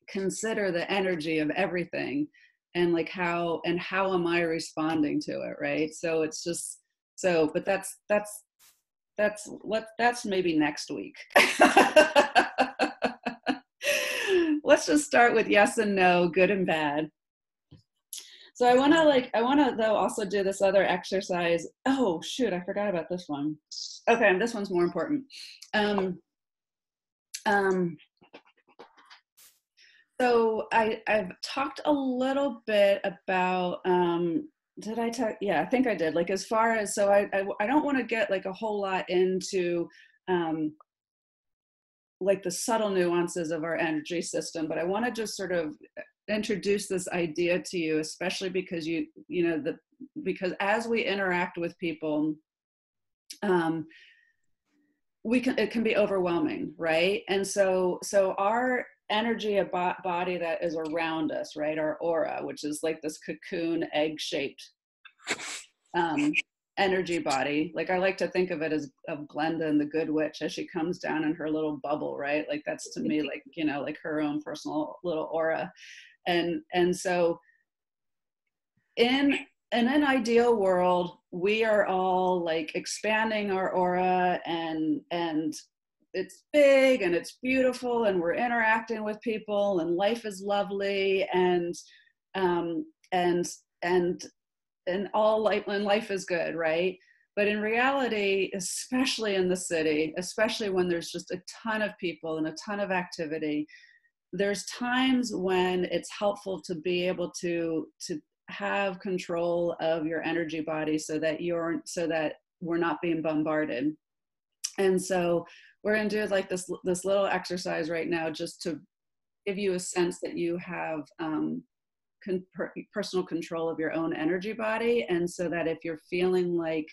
consider the energy of everything and like how am I responding to it, right? So it's just, but that's maybe next week. Let's just start with yes and no, good and bad. So I want to though also do this other exercise. Oh shoot, I forgot about this one. Okay, this one's more important. So I've talked a little bit about, did I talk? Yeah, I think I did. Like as far as, so I don't want to get like a whole lot into like the subtle nuances of our energy system, but I want to just sort of introduce this idea to you, especially because because as we interact with people, it can be overwhelming, right? And so our energy body that is around us, right? Our aura, which is like this cocoon egg-shaped energy body. Like I like to think of it as of Glenda and the Good Witch as she comes down in her little bubble, right? Like that's to me like, you know, like her own personal little aura. And so in an ideal world, we are all like expanding our aura and it's big and it's beautiful and we're interacting with people and life is lovely and life is good, right? But in reality, especially in the city, especially when there's just a ton of people and a ton of activity, there's times when it's helpful to be able to have control of your energy body so that we're not being bombarded. And so we're going to do like this little exercise right now just to give you a sense that you have personal control of your own energy body. And so that if you're feeling like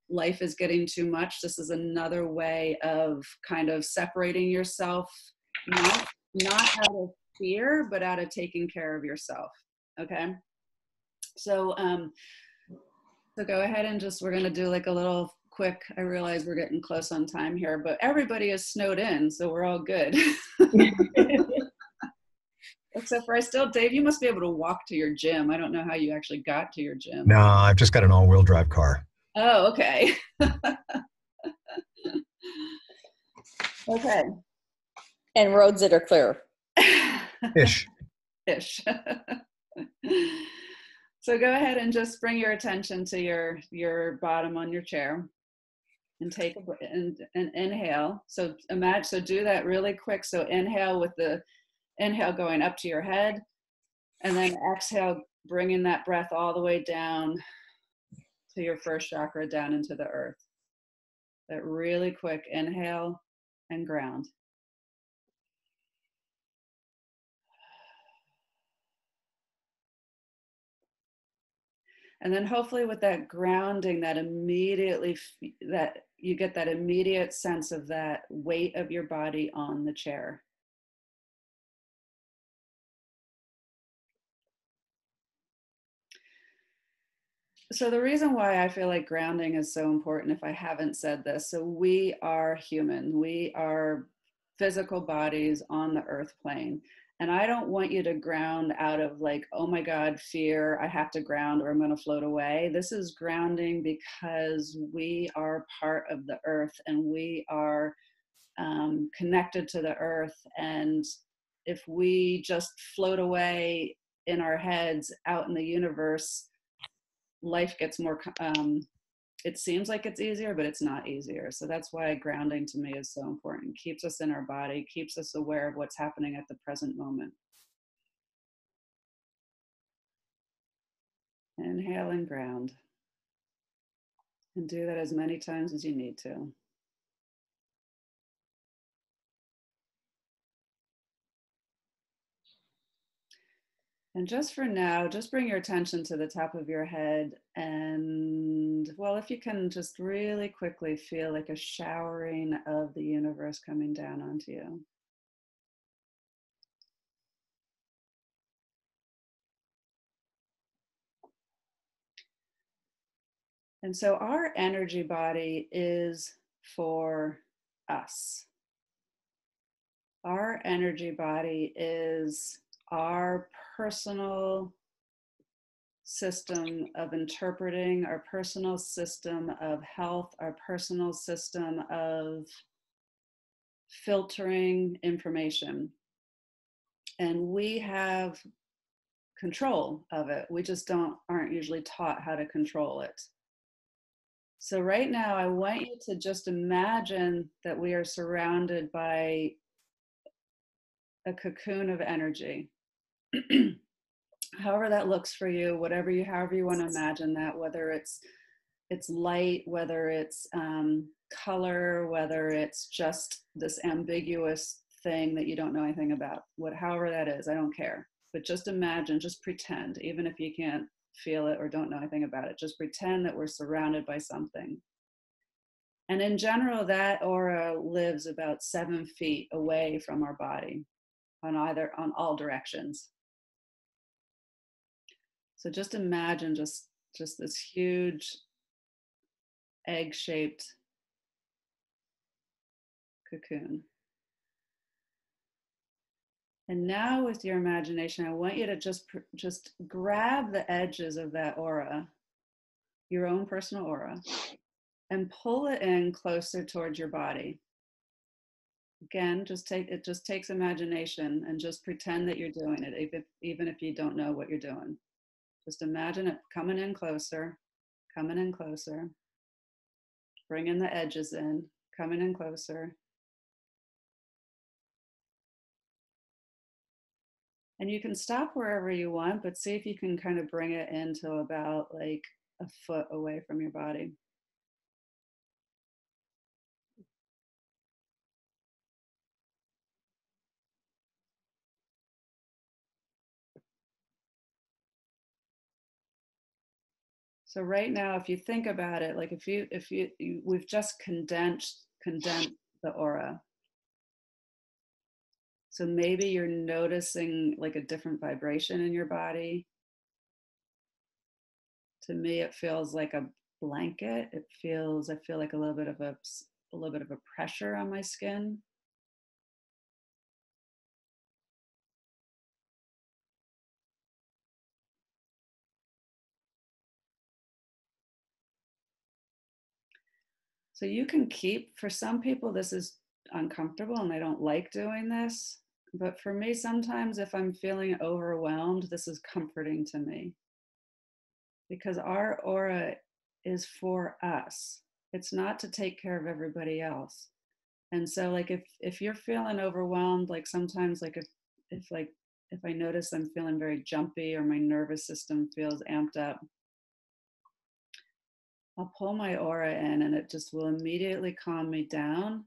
life is getting too much, this is another way of kind of separating yourself, not out of fear, but out of taking care of yourself. Okay. So, so go ahead and we're going to do like a little quick, I realize we're getting close on time here, but everybody is snowed in, so we're all good. Except for Dave, you must be able to walk to your gym. I don't know how you actually got to your gym. No, I've just got an all-wheel drive car. Oh, okay. Okay. And roads that are clear. Ish. So go ahead and just bring your attention to your bottom on your chair and take and inhale. So do that really quick. So inhale with the inhale going up to your head, and then exhale, bringing that breath all the way down to your first chakra, down into the earth. That really quick inhale and ground. And then hopefully with that grounding, that you get that immediate sense of that weight of your body on the chair. So the reason why I feel like grounding is so important, if I haven't said this, so we are human. We are physical bodies on the earth plane. And I don't want you to ground out of like, oh my God, fear, I have to ground or I'm going to float away. This is grounding because we are part of the earth and we are connected to the earth. And if we just float away in our heads out in the universe, life gets more it seems like it's easier, but it's not easier. So that's why grounding to me is so important. Keeps us in our body, keeps us aware of what's happening at the present moment. Inhale and ground. And do that as many times as you need to. And just for now, just bring your attention to the top of your head. And well, if you can just really quickly feel like a showering of the universe coming down onto you. And so our energy body is for us. Our energy body is our personal system of interpreting, our personal system of health, our personal system of filtering information. And we have control of it. We just aren't usually taught how to control it. So right now, I want you to just imagine that we are surrounded by a cocoon of energy. However that looks for you, however you want to imagine that, whether it's light, whether it's color, whether it's just this ambiguous thing that you don't know anything about, however that is, I don't care. But just imagine, just pretend, even if you can't feel it or don't know anything about it, just pretend that we're surrounded by something. And in general, that aura lives about 7 feet away from our body on all directions. So just imagine just this huge egg-shaped cocoon. And now with your imagination, I want you to just grab the edges of that aura, your own personal aura, and pull it in closer towards your body. Again, it just takes imagination, and just pretend that you're doing it, even if you don't know what you're doing. Just imagine it coming in closer, coming in closer. Bringing the edges in, coming in closer. And you can stop wherever you want, but see if you can kind of bring it into about like a foot away from your body. So right now, if you think about it, like we've just condensed the aura. So maybe you're noticing like a different vibration in your body. To me, it feels like a blanket. I feel like a little bit of a pressure on my skin. So you can for some people, this is uncomfortable and they don't like doing this. But for me, sometimes if I'm feeling overwhelmed, this is comforting to me. Because our aura is for us. It's not to take care of everybody else. And so like if you're feeling overwhelmed, like sometimes like if I notice I'm feeling very jumpy or my nervous system feels amped up, I'll pull my aura in and it just will immediately calm me down.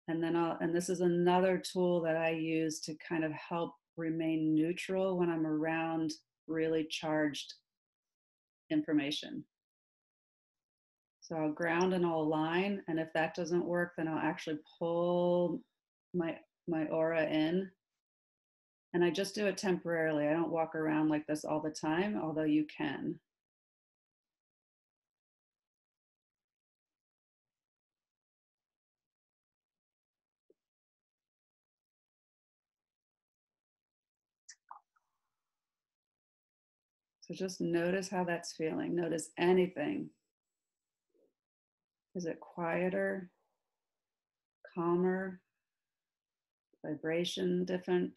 And then this is another tool that I use to kind of help remain neutral when I'm around really charged information. So I'll ground and I'll align. And if that doesn't work, then I'll actually pull my aura in. And I just do it temporarily. I don't walk around like this all the time, although you can. So just notice how that's feeling. Notice anything. Is it quieter, calmer, vibration different,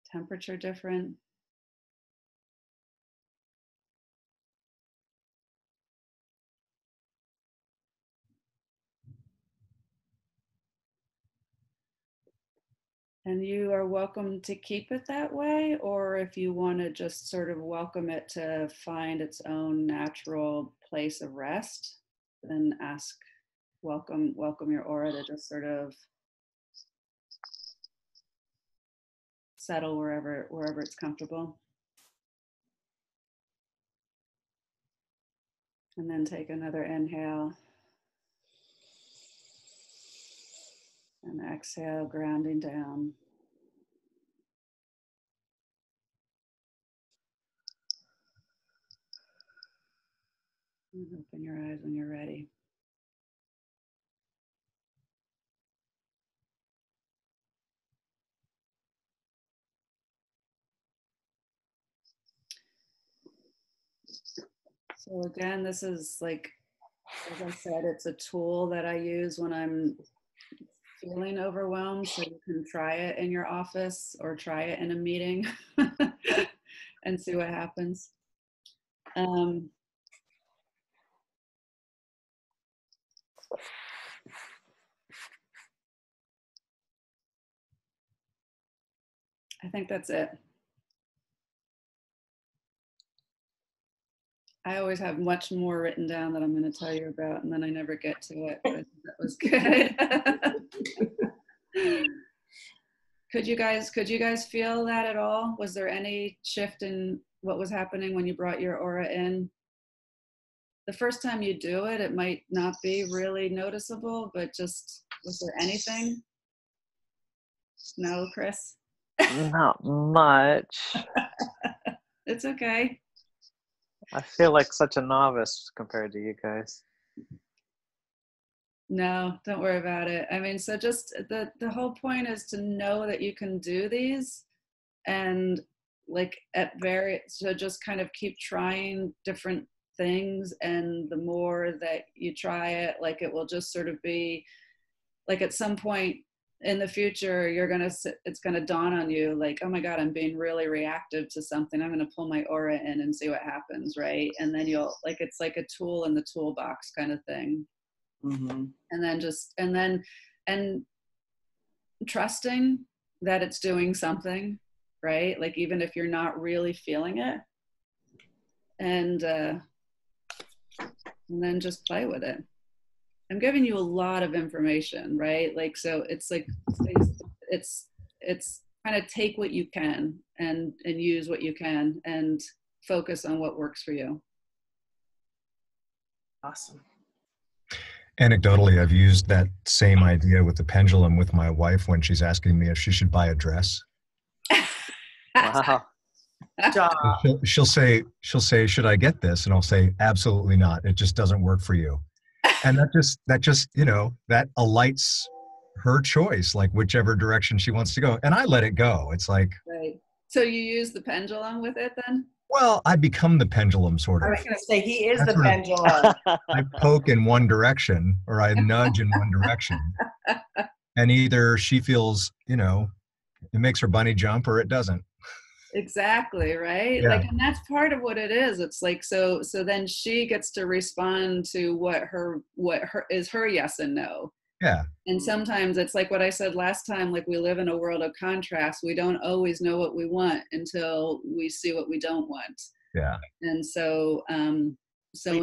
temperature different? And you are welcome to keep it that way, or if you want to just sort of welcome it to find its own natural place of rest, then welcome your aura to just sort of settle wherever it's comfortable. And then take another inhale. And exhale, grounding down. And open your eyes when you're ready. So again, this is like, as I said, it's a tool that I use when I'm feeling overwhelmed, so you can try it in your office or try it in a meeting and see what happens. I think that's it. I always have much more written down that I'm going to tell you about, and then I never get to it, but that was good. Could you guys feel that at all? Was there any shift in what was happening when you brought your aura in? The first time you do it, it might not be really noticeable, but just, was there anything? No, Chris? Not much. It's okay. I feel like such a novice compared to you guys. No, don't worry about it. I mean, so just the whole point is to know that you can do these, and like so just kind of keep trying different things, and the more that you try it, like it will just sort of be like at some point in the future, it's gonna dawn on you like, oh my God, I'm being really reactive to something. I'm gonna pull my aura in and see what happens, right? And then you'll, like, it's like a tool in the toolbox kind of thing. Mm-hmm. And trusting that it's doing something, right? Like even if you're not really feeling it, and then just play with it. I'm giving you a lot of information, right? Like, so it's like, it's kind of take what you can and use what you can and focus on what works for you. Awesome. Anecdotally, I've used that same idea with the pendulum with my wife when she's asking me if she should buy a dress. Wow. She'll say, should I get this? And I'll say, absolutely not. It just doesn't work for you. And that just, you know, that alights her choice, like whichever direction she wants to go. And I let it go. It's like, right. So you use the pendulum with it then? Well, I become the pendulum, sort of. I was going to say, he is the pendulum. I poke in one direction, or I nudge in one direction. And either she feels, you know, it makes her bunny jump, or it doesn't. Exactly, right? Yeah. Like, and that's part of what it is. It's like, so then she gets to respond to what is her yes and no. Yeah. And sometimes it's like what I said last time, like we live in a world of contrast. We don't always know what we want until we see what we don't want. Yeah. And so,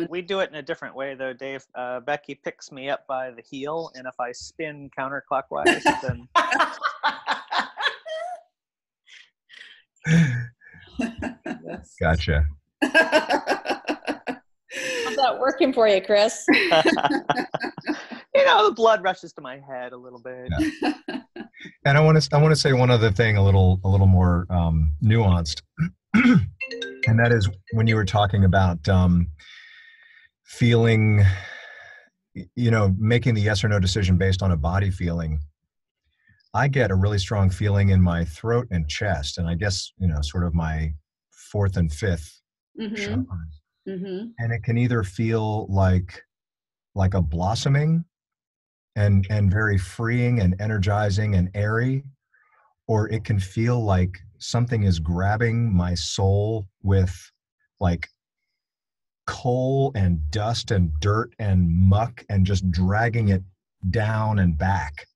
we do it in a different way though, Dave. Becky picks me up by the heel, and if I spin counterclockwise, then Gotcha. How's that working for you, Chris? You know, the blood rushes to my head a little bit. Yeah. And I want to say one other thing, a little more nuanced, and that is when you were talking about feeling, you know, making the yes or no decision based on a body feeling. I get a really strong feeling in my throat and chest, and I guess, you know, sort of my fourth and fifth chakras. Mm-hmm. And it can either feel like a blossoming and very freeing and energizing and airy, or it can feel like something is grabbing my soul with like coal and dust and dirt and muck and just dragging it down and back.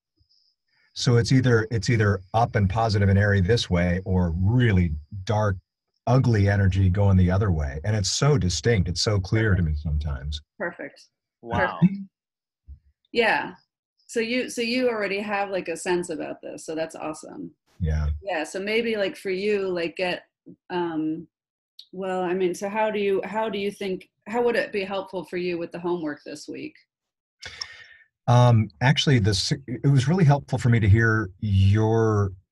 So it's either up and positive and airy this way, or really dark, ugly energy going the other way. And it's so distinct. It's so clear to me sometimes. Perfect. Wow. Yeah. So you already have like a sense about this. So that's awesome. Yeah. Yeah. So maybe like for you, like get, well, I mean, so how do you think, how would it be helpful for you with the homework this week? Actually, it was really helpful for me to hear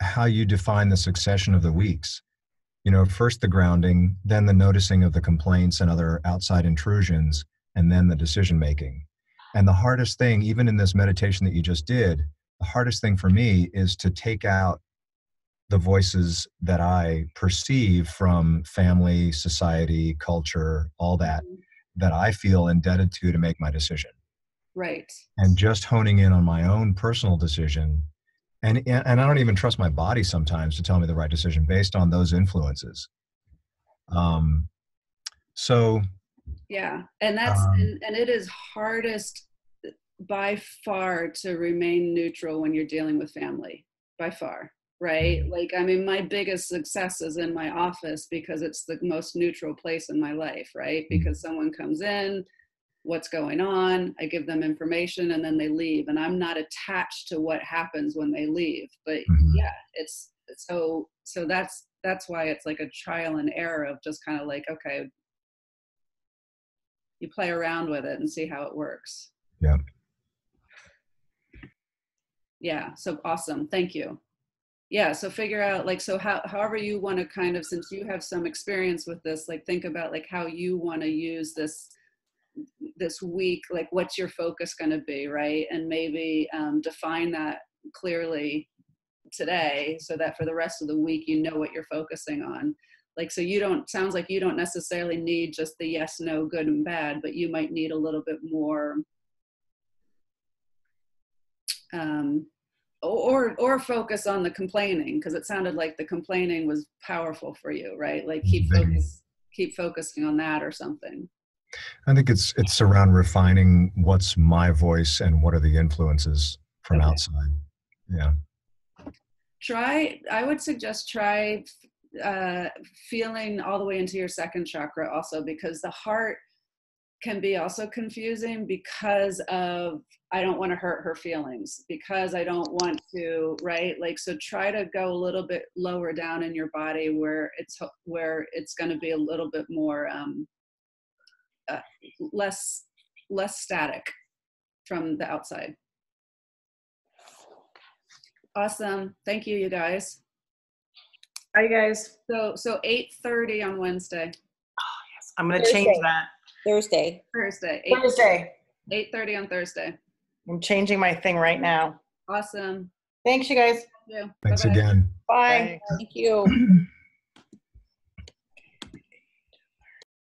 how you define the succession of the weeks. First the grounding, then the noticing of the complaints and other outside intrusions, and then the decision making. And the hardest thing, even in this meditation that you just did, the hardest thing for me is to take out the voices that I perceive from family, society, culture, all that I feel indebted to make my decision. Right. And just honing in on my own personal decision. And I don't even trust my body sometimes to tell me the right decision based on those influences. So yeah, and that's and it is hardest by far to remain neutral when you're dealing with family, by far, right? Like, I mean, my biggest success is in my office because it's the most neutral place in my life, right? Because someone comes in, what's going on, I give them information, and then they leave, and I'm not attached to what happens when they leave. But yeah, it's so that's why it's like a trial and error of just kind of like, okay, you play around with it and see how it works. Yeah. Yeah, so awesome, thank you. Yeah, so figure out like, so however you want to kind of, since you have some experience with this, like think about like how you want to use this week, like what's your focus going to be, right? And maybe define that clearly today so that for the rest of the week you know what you're focusing on. Like, so sounds like you don't necessarily need just the yes, no, good and bad, but you might need a little bit more or focus on the complaining, because it sounded like the complaining was powerful for you, right? Like keep focusing on that or something. I think it's around refining what's my voice and what are the influences from outside. Yeah. I would suggest try feeling all the way into your second chakra also, because the heart can be also confusing because of, I don't want to hurt her feelings, because I don't want to, right? Like, so try to go a little bit lower down in your body where it's going to be a little bit more less static from the outside. Awesome. Thank you, you guys. Bye, guys. So 8:30 on Wednesday. Oh, yes. I'm going to change that. Thursday. 8:30 on Thursday. I'm changing my thing right now. Awesome. Thanks, you guys. Thank you. Thanks Bye-bye. again. Bye. Thank you.